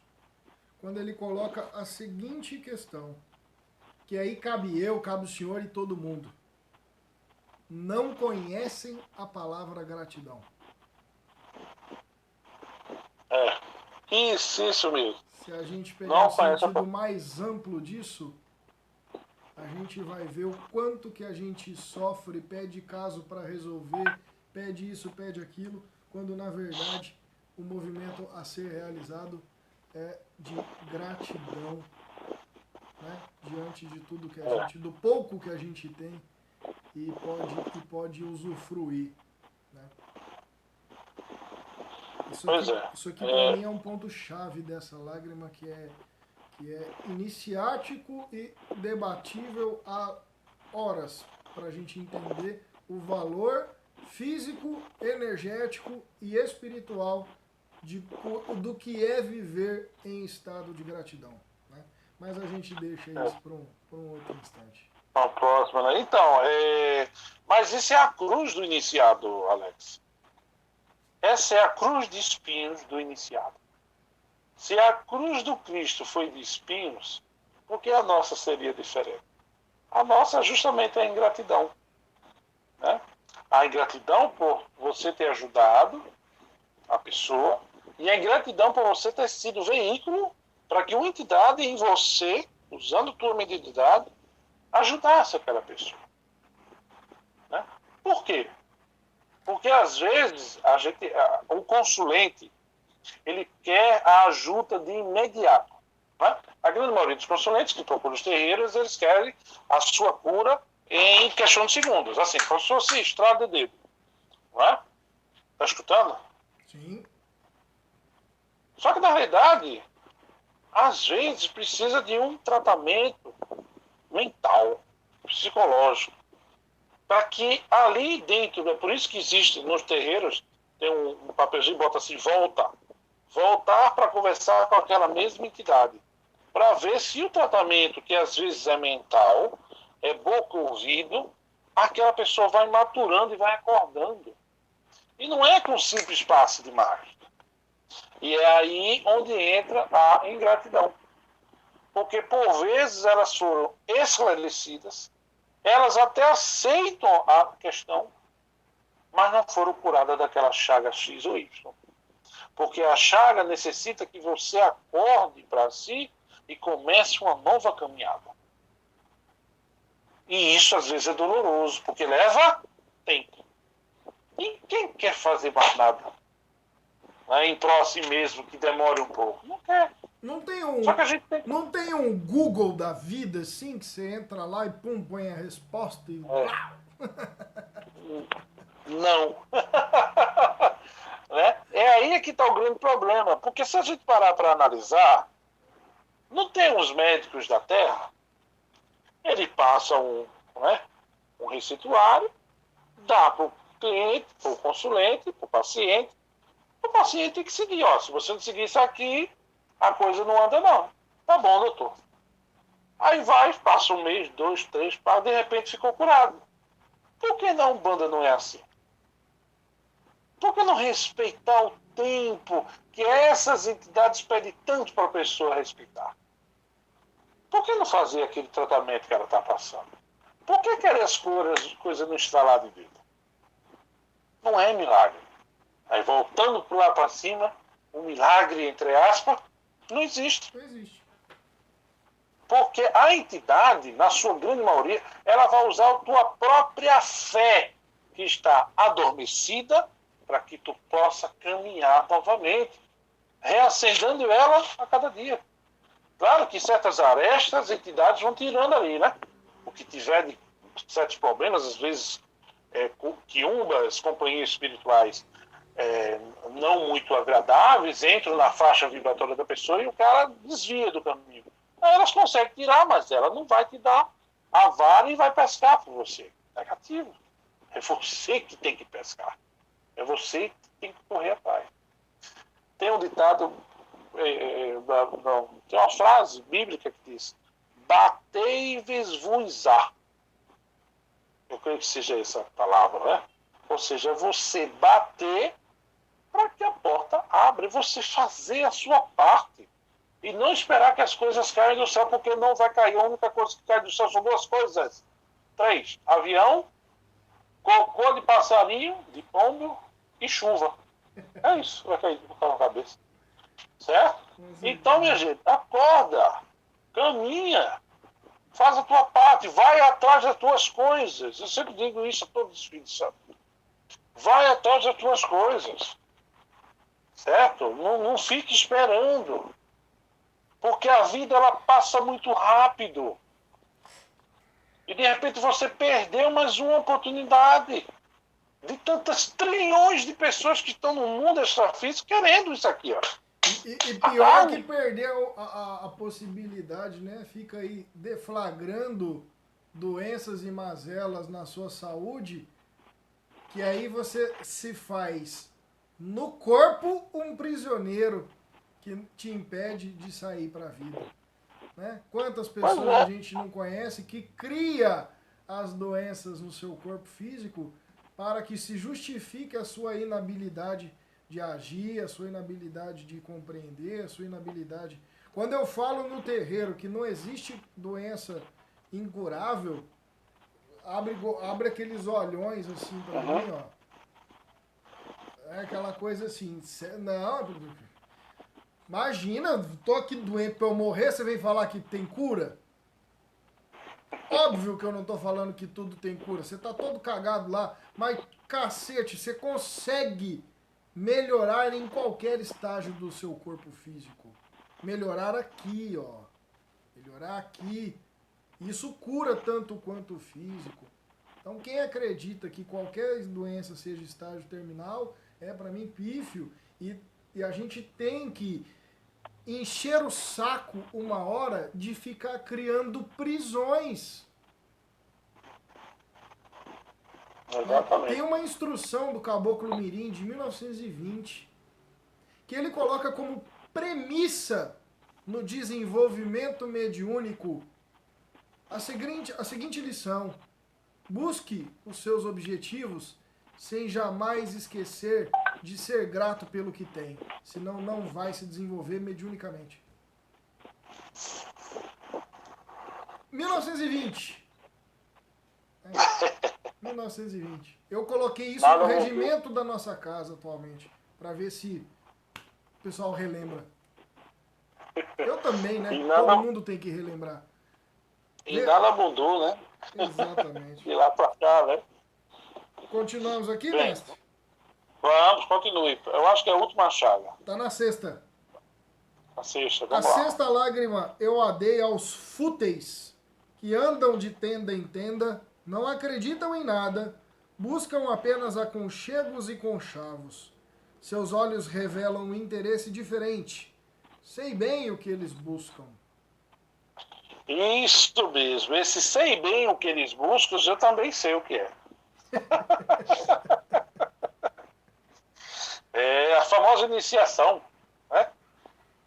Quando ele coloca a seguinte questão, que aí cabe o senhor e todo mundo. não conhecem a palavra gratidão. Isso mesmo. Se a gente pegar Não o conhece a sentido mais amplo disso, a gente vai ver o quanto que a gente sofre, pede caso para resolver, pede isso, pede aquilo, quando na verdade o movimento a ser realizado é de gratidão, né? Diante de tudo que a É, gente, do pouco que a gente tem e pode usufruir, né? pois é. Isso aqui para mim é um ponto chave dessa lágrima que é iniciático e debatível há horas para a gente entender o valor físico, energético e espiritual do que é viver em estado de gratidão, né? Mas a gente deixa É. isso para um outro instante. A próxima, né? Então, mas isso é a cruz do iniciado, Alex. Essa é a cruz de espinhos do iniciado. Se a cruz do Cristo foi de espinhos, por que a nossa seria diferente? A nossa justamente é a ingratidão. Né? A ingratidão por você ter ajudado a pessoa e a ingratidão por você ter sido veículo para que uma entidade em você, usando tua mediunidade, ajudasse aquela pessoa. Né? Por quê? Porque às vezes o consulente ele quer a ajuda de imediato. Né? A grande maioria dos consulentes que procuram os terreiros, eles querem a sua cura em questão de segundos. Assim, como se fosse estrada de dedo. Não é? Está escutando? Sim. Só que, na realidade, às vezes precisa de um tratamento mental, psicológico, para que ali dentro, é por isso que existe nos terreiros, tem um papelzinho, bota assim, voltar para conversar com aquela mesma entidade, para ver se o tratamento, que às vezes é mental, é boca ouvido, aquela pessoa vai maturando e vai acordando. E não é com um simples passe de mágica. E é aí onde entra a ingratidão. Porque, por vezes, elas foram esclarecidas, elas até aceitam a questão, mas não foram curadas daquela chaga X ou Y. Porque a chaga necessita que você acorde para si e comece uma nova caminhada. E isso, às vezes, é doloroso, porque leva tempo. Ninguém quer fazer mais nada, né, em prol a si mesmo, que demore um pouco. Não quer. Não tem Só um, que a gente tem. não tem um Google da vida, assim, que você entra lá e pum, põe a resposta e... Não. Né? É aí que está o grande problema. Porque se a gente parar para analisar, não tem os médicos da Terra, ele passa um receituário, dá para o cliente, para o consulente, para o paciente tem que seguir. Ó, se você não seguir isso aqui, a coisa não anda não. Tá bom, doutor. Aí vai, passa um mês, 2, 3, de repente ficou curado. Por que na Umbanda não é assim? Por que não respeitar o tempo que essas entidades pedem tanto para a pessoa respeitar? Por que não fazer aquele tratamento que ela está passando? Por que querer as coisas no estralar de vida? Não é milagre. Aí voltando lá para cima, o milagre, entre aspas, não existe. Não existe. Porque a entidade, na sua grande maioria, ela vai usar a tua própria fé, que está adormecida, para que tu possa caminhar novamente, reacendendo ela a cada dia. Claro que certas arestas, as entidades vão tirando ali, né? O que tiver de certos problemas, às vezes, quiumbas, companhias espirituais não muito agradáveis, entram na faixa vibratória da pessoa e o cara desvia do caminho. Aí elas conseguem tirar, mas ela não vai te dar a vara e vai pescar por você. Negativo. É você que tem que pescar. É você que tem que correr atrás. Tem um ditado, tem uma frase bíblica que diz: batei-vos-vos-á. Eu creio que seja essa palavra, né? Ou seja, você bater para que a porta abra, você fazer a sua parte. E não esperar que as coisas caiam do céu, porque não vai cair. A única coisa que cai do céu são duas coisas. 3, avião, cocô de passarinho, de pombo e chuva. É isso, vai cair na cabeça. Certo? Então, minha gente, acorda, caminha, faz a tua parte, vai atrás das tuas coisas. Eu sempre digo isso a todos os filhos, sabe? Vai atrás das tuas coisas. Certo? Não fique esperando. Porque a vida, ela passa muito rápido. E, de repente, você perdeu mais uma oportunidade de tantas trilhões de pessoas que estão no mundo extrafísico querendo isso aqui, ó. E pior que perdeu a possibilidade, né? Fica aí deflagrando doenças e mazelas na sua saúde, que aí você se faz no corpo um prisioneiro que te impede de sair para a vida. Né? Quantas pessoas a gente não conhece que cria as doenças no seu corpo físico para que se justifique a sua inabilidade de agir, a sua inabilidade de compreender, a sua inabilidade... Quando eu falo no terreiro que não existe doença incurável, abre aqueles olhões assim pra mim, ó. É aquela coisa assim, não, imagina, tô aqui doente pra eu morrer, você vem falar que tem cura? Óbvio que eu não tô falando que tudo tem cura, você tá todo cagado lá, mas cacete, você consegue melhorar em qualquer estágio do seu corpo físico. Melhorar aqui, ó. Melhorar aqui. Isso cura tanto quanto o físico. Então quem acredita que qualquer doença seja estágio terminal, é para mim pífio. E a gente tem que encher o saco uma hora de ficar criando prisões. Exatamente. Tem uma instrução do Caboclo Mirim de 1920 que ele coloca como premissa no desenvolvimento mediúnico a seguinte lição: busque os seus objetivos sem jamais esquecer de ser grato pelo que tem, senão não vai se desenvolver mediunicamente. 1920. 1920. Eu coloquei isso no regimento da nossa casa atualmente, para ver se o pessoal relembra. Eu também, né? Todo mundo tem que relembrar. E nada mudou, né? Exatamente. De lá para cá, né? Continuamos aqui, bem, mestre? Vamos, continue. Eu acho que é a última chaga. Tá na sexta. A sexta, A vamos lá. sexta lágrima eu a dei aos fúteis que andam de tenda em tenda, não acreditam em nada, buscam apenas aconchegos e conchavos. Seus olhos revelam um interesse diferente. Sei bem o que eles buscam. Isso mesmo. Esse sei bem o que eles buscam, eu também sei o que é. É a famosa iniciação. Né?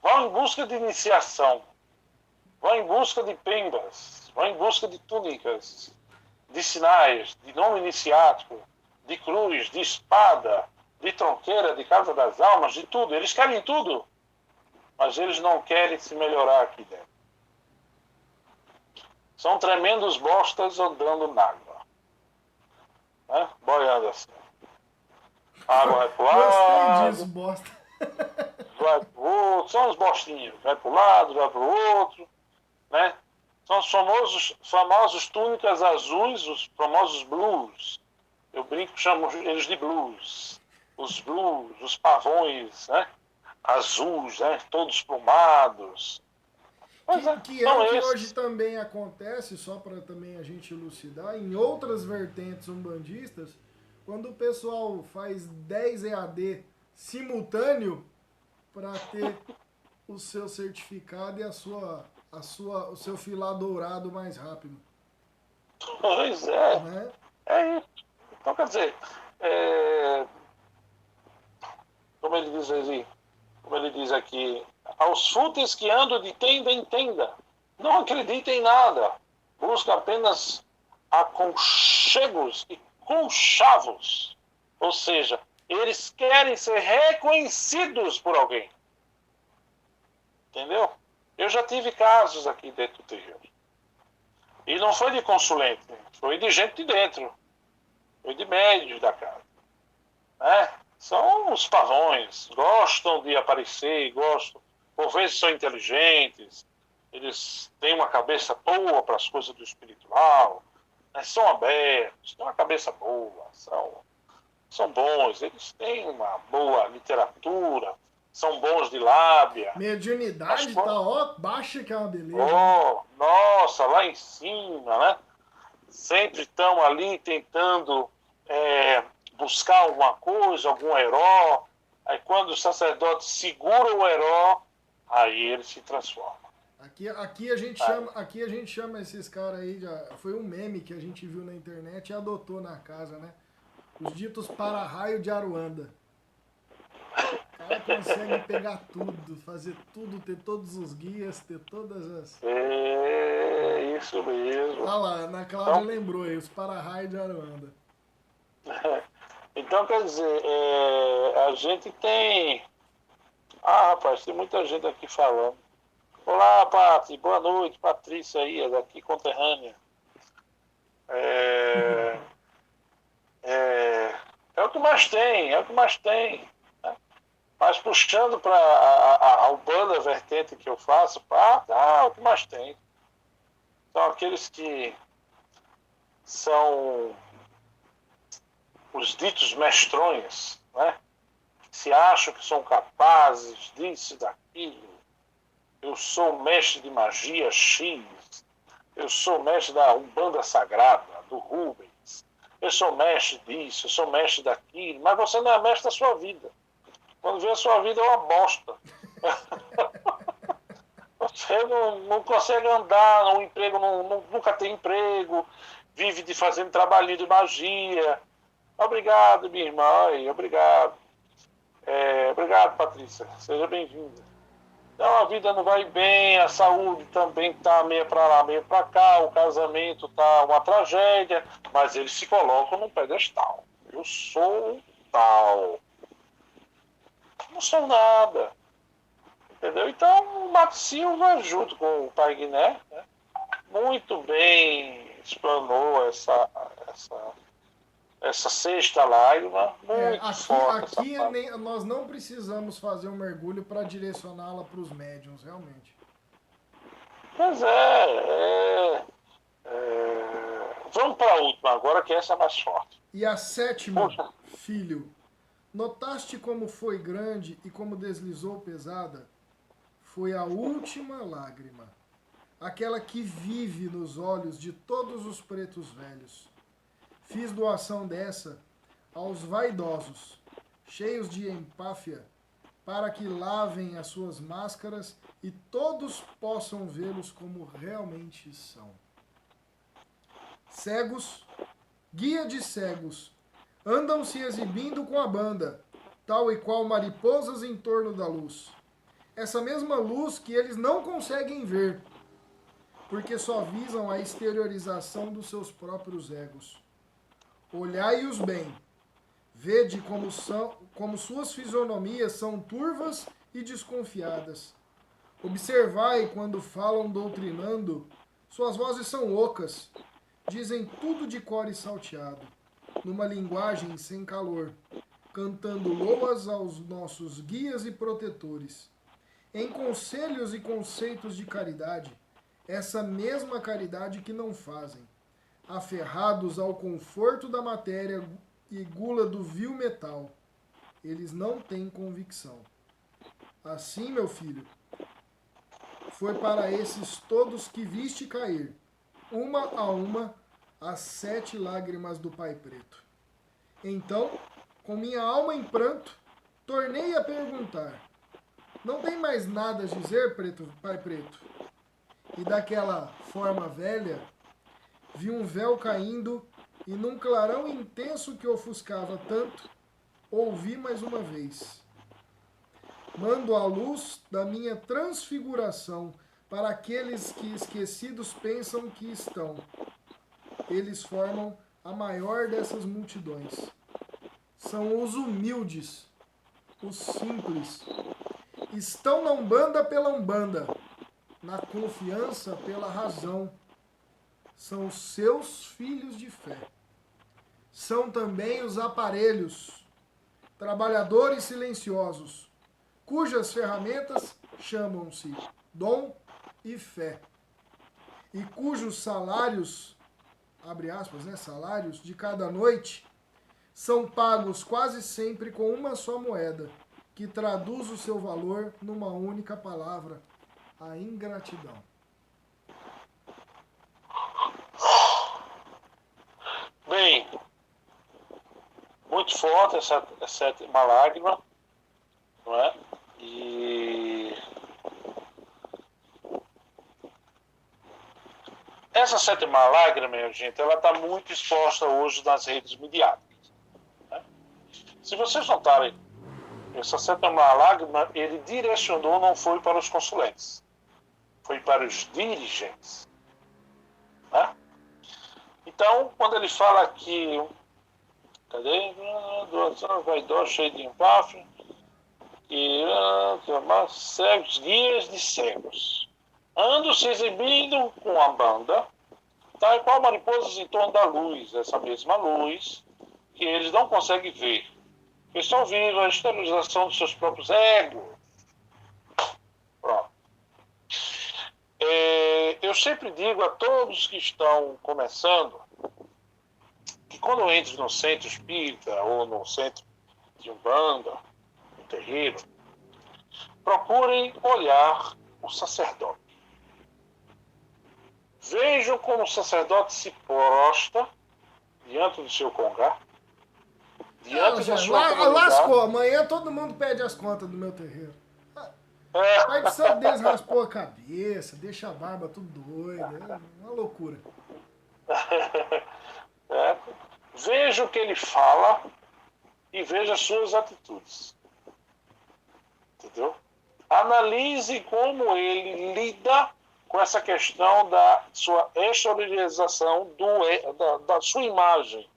Vão em busca de iniciação. Vão em busca de pembas. Vão em busca de túnicas, de sinais, de nome iniciático, de cruz, de espada, de tronqueira, de casa das almas, de tudo. Eles querem tudo, mas eles não querem se melhorar aqui dentro. São tremendos bostas andando na água. Né? Boiando assim. A água vai pro lado. Gostei disso, bosta. Vai pro outro. São os bostinhos. Vai pro lado, vai pro outro. Né? São os famosos túnicas azuis, os famosos blues. Eu brinco, chamo eles de blues. Os blues, os pavões, né? Azuis, né? Todos plumados. Que é o que hoje também acontece, só para também a gente elucidar, em outras vertentes umbandistas, quando o pessoal faz 10 EAD simultâneo para ter o seu certificado e o seu filar dourado mais rápido. Pois é. Né? É isso. Então, quer dizer, como ele diz aqui, aos fúteis que andam de tenda em tenda, não acreditem em nada, busca apenas aconchegos e conchavos. Ou seja, eles querem ser reconhecidos por alguém. Entendeu? Eu já tive casos aqui dentro do terreiro. E não foi de consulente, foi de gente de dentro. ou de médios da casa, né? São os pavões, gostam de aparecer, gostam, por vezes são inteligentes, eles têm uma cabeça boa para as coisas do espiritual, né? São abertos, têm uma cabeça boa, são bons, eles têm uma boa literatura, são bons de lábia. Mediunidade tá, ó, baixa que é uma beleza, hein? Oh, nossa, lá em cima, né? Sempre estão ali tentando buscar alguma coisa, algum herói. Aí quando o sacerdote segura o herói, aí ele se transforma. Aqui a gente chama esses caras aí, foi um meme que a gente viu na internet e adotou na casa, né? Os ditos para-raio de Aruanda. O cara consegue pegar tudo, fazer tudo, ter todos os guias, ter todas as... É isso mesmo. Ah lá, Ana Cláudia lembrou aí, os para-raio de Aruanda. Então, quer dizer, a gente tem... rapaz, tem muita gente aqui falando. Olá, Pati, boa noite, Patrícia aí, é daqui conterrânea. É o que mais tem, é o que mais tem. Né? Mas puxando para a Umbanda, a vertente que eu faço, é o que mais tem. São aqueles que são os ditos mestrões, né? Que se acham que são capazes disso, daquilo. Eu sou mestre de magia X. Eu sou mestre da Umbanda Sagrada, do Rubens. Eu sou mestre disso, eu sou mestre daquilo. Mas você não é mestre da sua vida. Quando vê a sua vida é uma bosta. Você não consegue andar, um emprego, nunca tem emprego, vive de fazendo trabalhinho de magia. Obrigado, minha irmã, obrigado. Obrigado, Patrícia. Seja bem-vinda. Então a vida não vai bem, a saúde também está meio para lá, meio para cá, o casamento está uma tragédia, mas eles se colocam num pedestal. Eu sou tal. Não sou nada. Entendeu? Então o Mato Silva, junto com o Pai Guiné, né, muito bem explanou essa sexta lágrima, muito forte essa parte. Nós não precisamos fazer um mergulho para direcioná-la para os médiums, realmente. Mas vamos para a última agora, que essa é mais forte. E a sétima, filho, notaste como foi grande e como deslizou pesada? Foi a última lágrima, aquela que vive nos olhos de todos os pretos velhos. Fiz doação dessa aos vaidosos, cheios de empáfia, para que lavem as suas máscaras e todos possam vê-los como realmente são. Cegos, guia de cegos, andam se exibindo com a banda, tal e qual mariposas em torno da luz. Essa mesma luz que eles não conseguem ver, porque só visam a exteriorização dos seus próprios egos. Olhai-os bem, vede como suas fisionomias são turvas e desconfiadas. Observai quando falam doutrinando, suas vozes são ocas, dizem tudo de cor e salteado, numa linguagem sem calor, cantando loas aos nossos guias e protetores. Em conselhos e conceitos de caridade, essa mesma caridade que não fazem, aferrados ao conforto da matéria e gula do vil metal, eles não têm convicção. Assim, meu filho, foi para esses todos que viste cair, uma a uma, as 7 lágrimas do Pai Preto. Então, com minha alma em pranto, tornei a perguntar: não tem mais nada a dizer, Pai Preto? E daquela forma velha, vi um véu caindo e num clarão intenso que ofuscava tanto, ouvi mais uma vez. Mando a luz da minha transfiguração para aqueles que esquecidos pensam que estão. Eles formam a maior dessas multidões. São os humildes, os simples. Estão na Umbanda pela Umbanda, na confiança pela razão. São os seus filhos de fé. são também os aparelhos, trabalhadores silenciosos, cujas ferramentas chamam-se dom e fé, e cujos salários, abre aspas, né, salários de cada noite, são pagos quase sempre com uma só moeda, que traduz o seu valor numa única palavra, a ingratidão. Bem, muito forte essa sétima lágrima, não é? E essa sétima lágrima, minha gente, ela está muito exposta hoje nas redes midiáticas, né? Se vocês notarem, essa sétima lágrima, ele direcionou, não foi para os consulentes, foi para os dirigentes, né? Então, quando ele fala aqui, cadê? Doação vaidosa, cheia de empáfia, e cegos, guias de cegos. Ando se exibindo com a banda, tal qual mariposas em torno da luz, essa mesma luz que eles não conseguem ver. Eles só vivem a exteriorização dos seus próprios egos. Pronto. Eu sempre digo a todos que estão começando que quando entram no centro espírita ou no centro de umbanda, no terreiro, procurem olhar o sacerdote. Vejam como o sacerdote se prostra diante do seu congá, diante da sua comunidade. Lascou, amanhã todo mundo pede as contas do meu terreiro. O pai de santo deles raspou a cabeça, deixa a barba tudo doida, é uma loucura. Veja o que ele fala e veja as suas atitudes. Entendeu? Analise como ele lida com essa questão da sua exteriorização da sua imagem.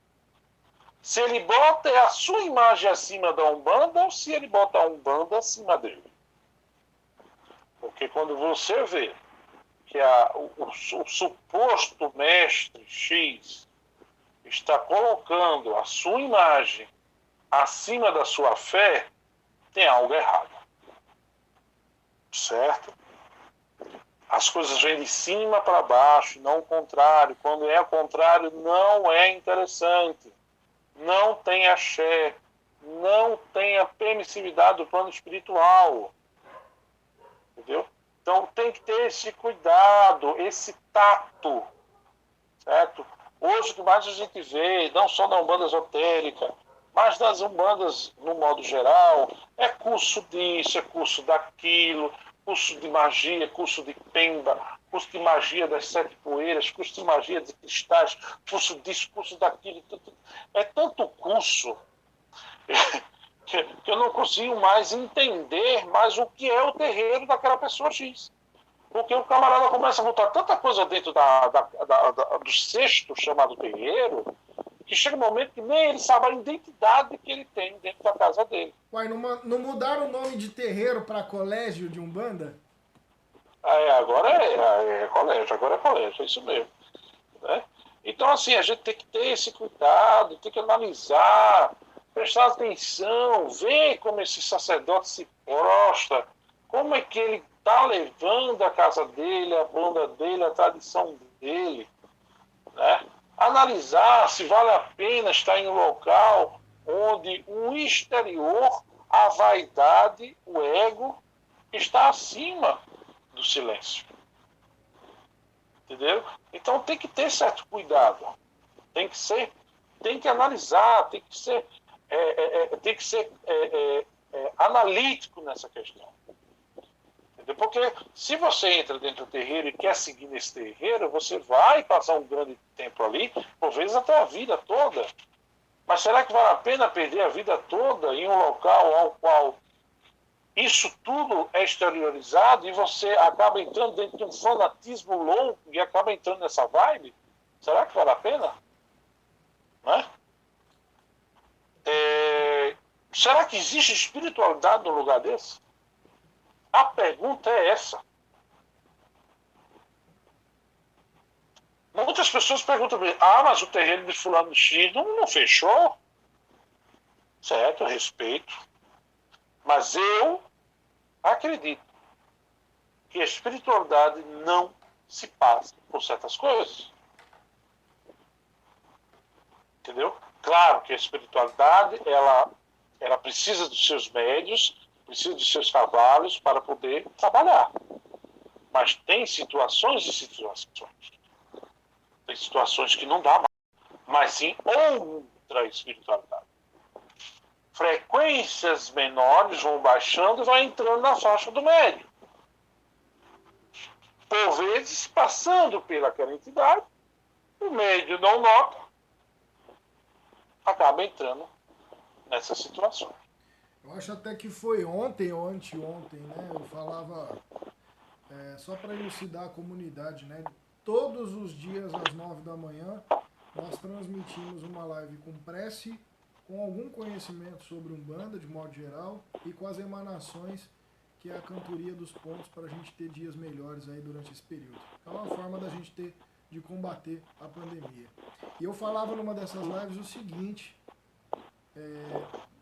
Se ele bota a sua imagem acima da Umbanda ou se ele bota a Umbanda acima dele. Porque quando você vê que o suposto mestre X está colocando a sua imagem acima da sua fé, tem algo errado. Certo? As coisas vêm de cima para baixo, não o contrário. Quando é o contrário, não é interessante. Não tem axé. Não tem a permissividade do plano espiritual. Entendeu? Então tem que ter esse cuidado, esse tato. Certo? Hoje o que mais a gente vê, não só na Umbanda esotérica, mas nas umbandas, no modo geral, é curso disso, é curso daquilo, curso de magia, curso de pemba, curso de magia das 7 poeiras, curso de magia de cristais, curso disso, curso daquilo. É tanto curso que eu não consigo mais entender mais o que é o terreiro daquela pessoa X. Porque o camarada começa a botar tanta coisa dentro do cesto chamado terreiro, que chega um momento que nem ele sabe a identidade que ele tem dentro da casa dele. Uai, não mudaram o nome de terreiro para colégio de Umbanda? Agora é colégio, é isso mesmo. Né? Então, assim, a gente tem que ter esse cuidado, tem que analisar, prestar atenção, ver como esse sacerdote se prostra, como é que ele está levando a casa dele, a banda dele, a tradição dele, né? Analisar se vale a pena estar em um local onde o exterior, a vaidade, o ego, está acima do silêncio. Entendeu? Então tem que ter certo cuidado. Tem que analisar, tem que ser analítico nessa questão. Entendeu? Porque se você entra dentro do terreiro e quer seguir nesse terreiro, você vai passar um grande tempo ali, por vezes até a vida toda. Mas será que vale a pena perder a vida toda em um local ao qual isso tudo é exteriorizado e você acaba entrando dentro de um fanatismo louco e acaba entrando nessa vibe? Será que vale a pena? Né? Será que existe espiritualidade num lugar desse? A pergunta é essa. Muitas pessoas perguntam para mim, mas o terreiro de fulano X não fechou? Certo, eu respeito. Mas eu acredito que a espiritualidade não se passa por certas coisas. Entendeu? Claro que a espiritualidade, ela precisa dos seus médios, precisa dos seus cavalos para poder trabalhar. Mas tem situações e situações. Tem situações que não dá mais. Mas sim outra espiritualidade. Frequências menores vão baixando e vai entrando na faixa do médio. Por vezes, passando pelaquela entidade, o médio não nota, acaba entrando nessas situações. Eu acho até que foi ontem ou anteontem, né? Eu falava, só para elucidar a comunidade, né? Todos os dias às 9 da manhã nós transmitimos uma live com prece, com algum conhecimento sobre Umbanda, de modo geral, e com as emanações, que é a cantoria dos pontos, para a gente ter dias melhores aí durante esse período. É uma forma da gente ter de combater a pandemia. E eu falava numa dessas lives o seguinte,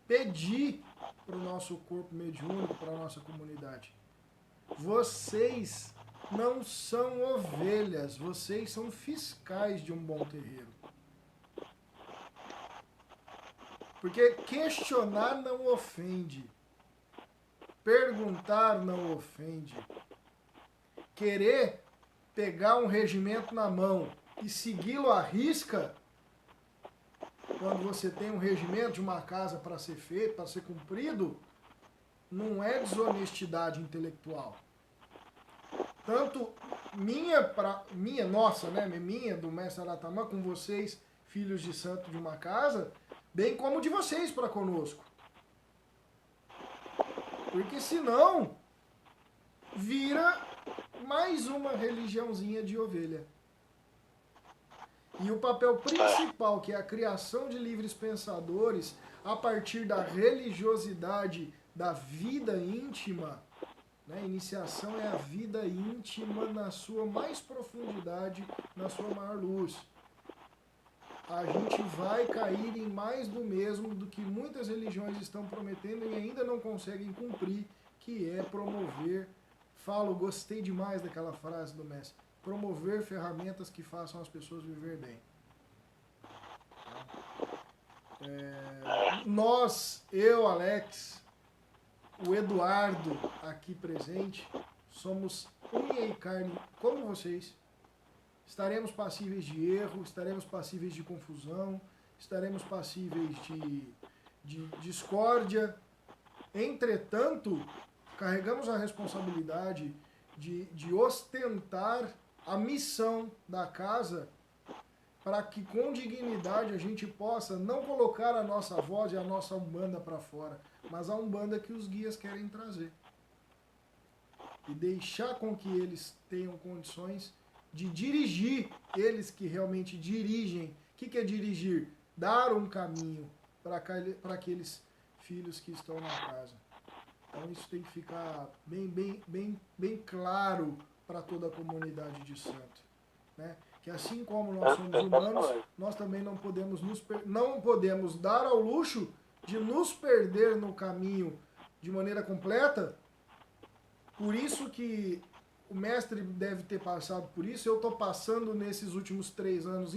pedir para o nosso corpo mediúnico, para a nossa comunidade, vocês não são ovelhas, vocês são fiscais de um bom terreiro. Porque questionar não ofende. Perguntar não ofende. Querer pegar um regimento na mão e segui-lo à risca, quando você tem um regimento de uma casa para ser feito, para ser cumprido, não é desonestidade intelectual. Tanto nossa, né? Minha, do mestre Aratamã, com vocês, filhos de santo de uma casa, bem como de vocês para conosco. Porque senão vira mais uma religiãozinha de ovelha. E o papel principal, que é a criação de livres pensadores, a partir da religiosidade da vida íntima, né? Iniciação é a vida íntima na sua mais profundidade, na sua maior luz. A gente vai cair em mais do mesmo do que muitas religiões estão prometendo e ainda não conseguem cumprir, que é promover, gostei demais daquela frase do mestre, promover ferramentas que façam as pessoas viver bem. Nós, eu, Alex, o Eduardo aqui presente, somos unha e carne como vocês. Estaremos passíveis de erro, estaremos passíveis de confusão, estaremos passíveis de discórdia. Entretanto, carregamos a responsabilidade de ostentar a missão da casa para que com dignidade a gente possa não colocar a nossa voz e a nossa Umbanda para fora, mas a Umbanda que os guias querem trazer. E deixar com que eles tenham condições de dirigir, eles que realmente dirigem. O que é dirigir? Dar um caminho para aqueles filhos que estão na casa. Então isso tem que ficar bem claro para toda a comunidade de santo, né? Que assim como nós somos humanos, nós também não podemos dar ao luxo de nos perder no caminho de maneira completa. Por isso que o mestre deve ter passado por isso, eu estou passando nesses últimos 3 anos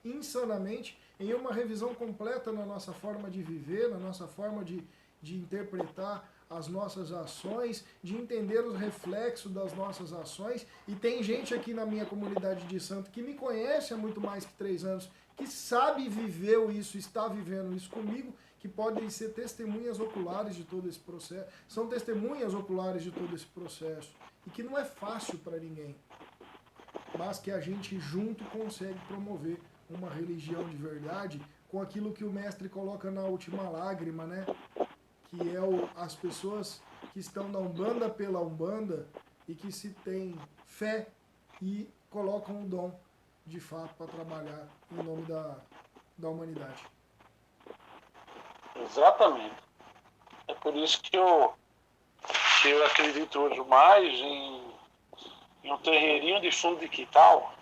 insanamente em uma revisão completa na nossa forma de viver, na nossa forma de interpretar as nossas ações, de entender os reflexos das nossas ações. E tem gente aqui na minha comunidade de santo que me conhece há muito mais que 3 anos, que sabe viver isso, está vivendo isso comigo, que podem ser testemunhas oculares de todo esse processo, são testemunhas oculares de todo esse processo, e que não é fácil para ninguém, mas que a gente junto consegue promover uma religião de verdade, com aquilo que o mestre coloca na última lágrima, né? Que é as pessoas que estão na Umbanda pela Umbanda e que se tem fé e colocam o dom de fato para trabalhar em nome da humanidade. Exatamente. É por isso que eu acredito hoje mais em um terreirinho de fundo de quintal,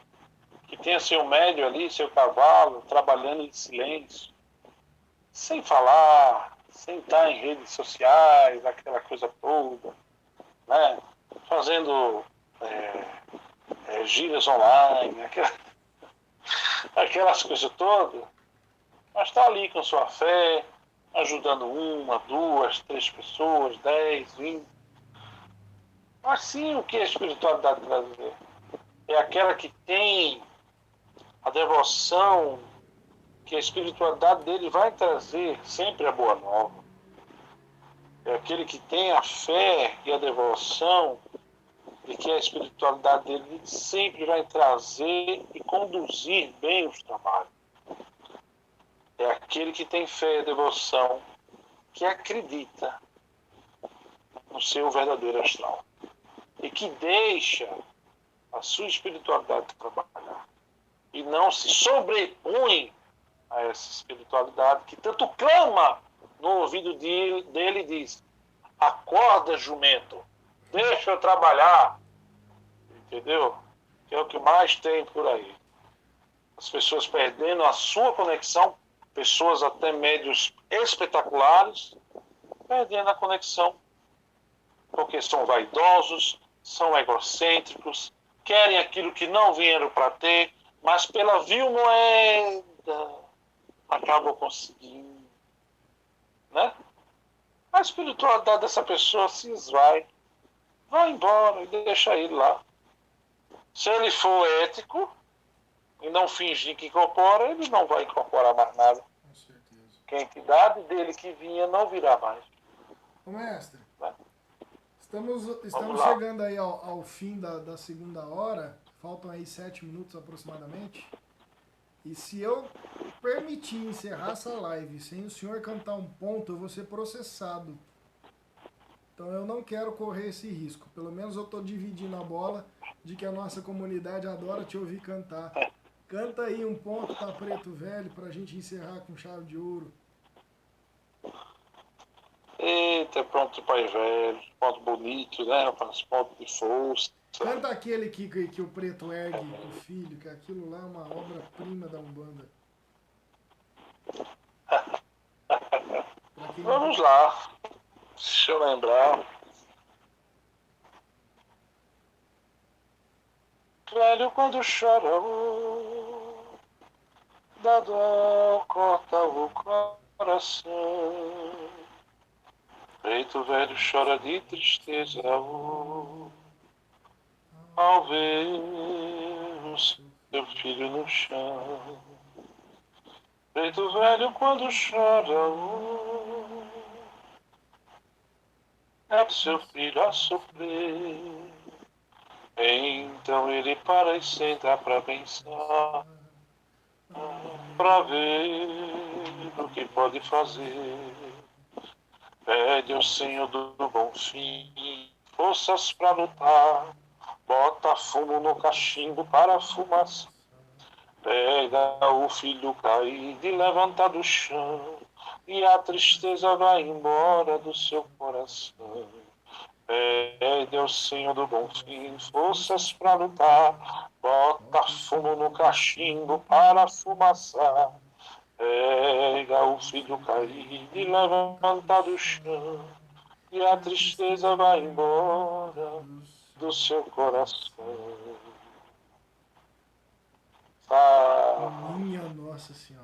que tenha seu médio ali, seu cavalo, trabalhando em silêncio, sem falar, sem estar em redes sociais, aquela coisa toda, né? Fazendo gírias online, aquelas coisas todas, mas está ali com sua fé, ajudando uma, duas, três pessoas, 10, 20. Assim, o que a espiritualidade brasileira? É aquela que tem a devoção, que a espiritualidade dele vai trazer sempre a boa nova. É aquele que tem a fé e a devoção de que a espiritualidade dele sempre vai trazer e conduzir bem os trabalhos. É aquele que tem fé e devoção, que acredita no seu verdadeiro astral e que deixa a sua espiritualidade trabalhar e não se sobrepõe a essa espiritualidade que tanto clama no ouvido dele e diz: acorda, jumento, deixa eu trabalhar. Entendeu? Que é o que mais tem por aí. As pessoas perdendo a sua conexão, pessoas até médios espetaculares, perdendo a conexão, porque são vaidosos, são egocêntricos, querem aquilo que não vieram para ter, mas pela vil moeda acabam conseguindo. Né? A espiritualidade dessa pessoa se esvai, vai embora e deixa ele lá. Se ele for ético e não fingir que incorpora, ele não vai incorporar mais nada. Com certeza. Que a entidade dele que vinha não virá mais. Ô, mestre, Né? estamos chegando aí ao fim da segunda hora. Faltam aí 7 minutos aproximadamente. E se eu permitir encerrar essa live sem o senhor cantar um ponto, eu vou ser processado. Então eu não quero correr esse risco. Pelo menos eu estou dividindo a bola de que a nossa comunidade adora te ouvir cantar. Canta aí um ponto para Preto Velho para a gente encerrar com chave de ouro. Eita, ponto de pai velho, ponto bonito, né, rapaz? Ponto de força. Canta aquele que o Preto ergue o filho, que aquilo lá é uma obra-prima da Umbanda. Vamos lá. Deixa eu lembrar. Velho quando chora, da dor corta o coração. Preto velho chora de tristeza ao ver o seu filho no chão. Preto velho quando chora é o seu filho a sofrer. Então ele para e senta para pensar, para ver o que pode fazer. Pede ao Senhor do bom fim forças para lutar, bota fumo no cachimbo para fumaça. Pega o filho caído e levanta do chão, e a tristeza vai embora do seu coração. Pede ao Senhor do bom fim forças para lutar, bota fumo no cachimbo para fumaçar. Pega o filho caído e levanta do chão, e a tristeza vai embora do seu coração. Minha Nossa Senhora.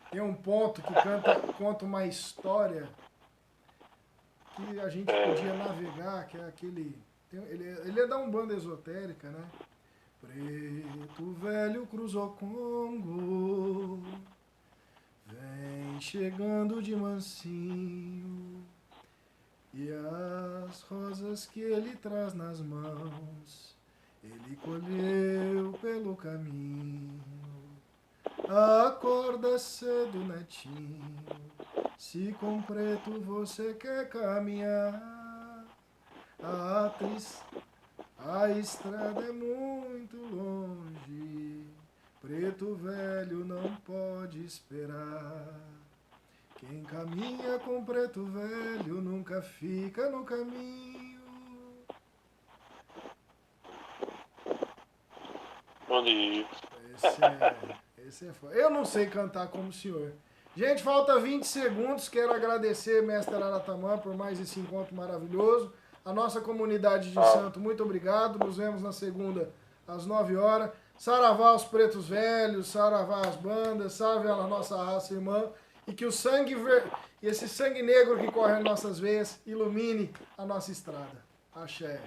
Tem um ponto que conta uma história que a gente podia navegar, que é aquele... Ele é da Umbanda esotérica, né? Preto velho cruzou Congo, vem chegando de mansinho, e as rosas que ele traz nas mãos, ele colheu pelo caminho. Acorda cedo, netinho, se com preto você quer caminhar. A estrada é muito longe, preto velho não pode esperar. Quem caminha com preto velho nunca fica no caminho. Bonito. Esse é foda. Eu não sei cantar como o senhor. Gente, falta 20 segundos. Quero agradecer, mestre Aratamã, por mais esse encontro maravilhoso. A nossa comunidade de Santo, muito obrigado. Nos vemos na segunda, às 9 horas. Saravá aos pretos velhos, saravá às bandas, salve a nossa raça irmã. E que o sangue, esse sangue negro que corre em nossas veias ilumine a nossa estrada. Axé.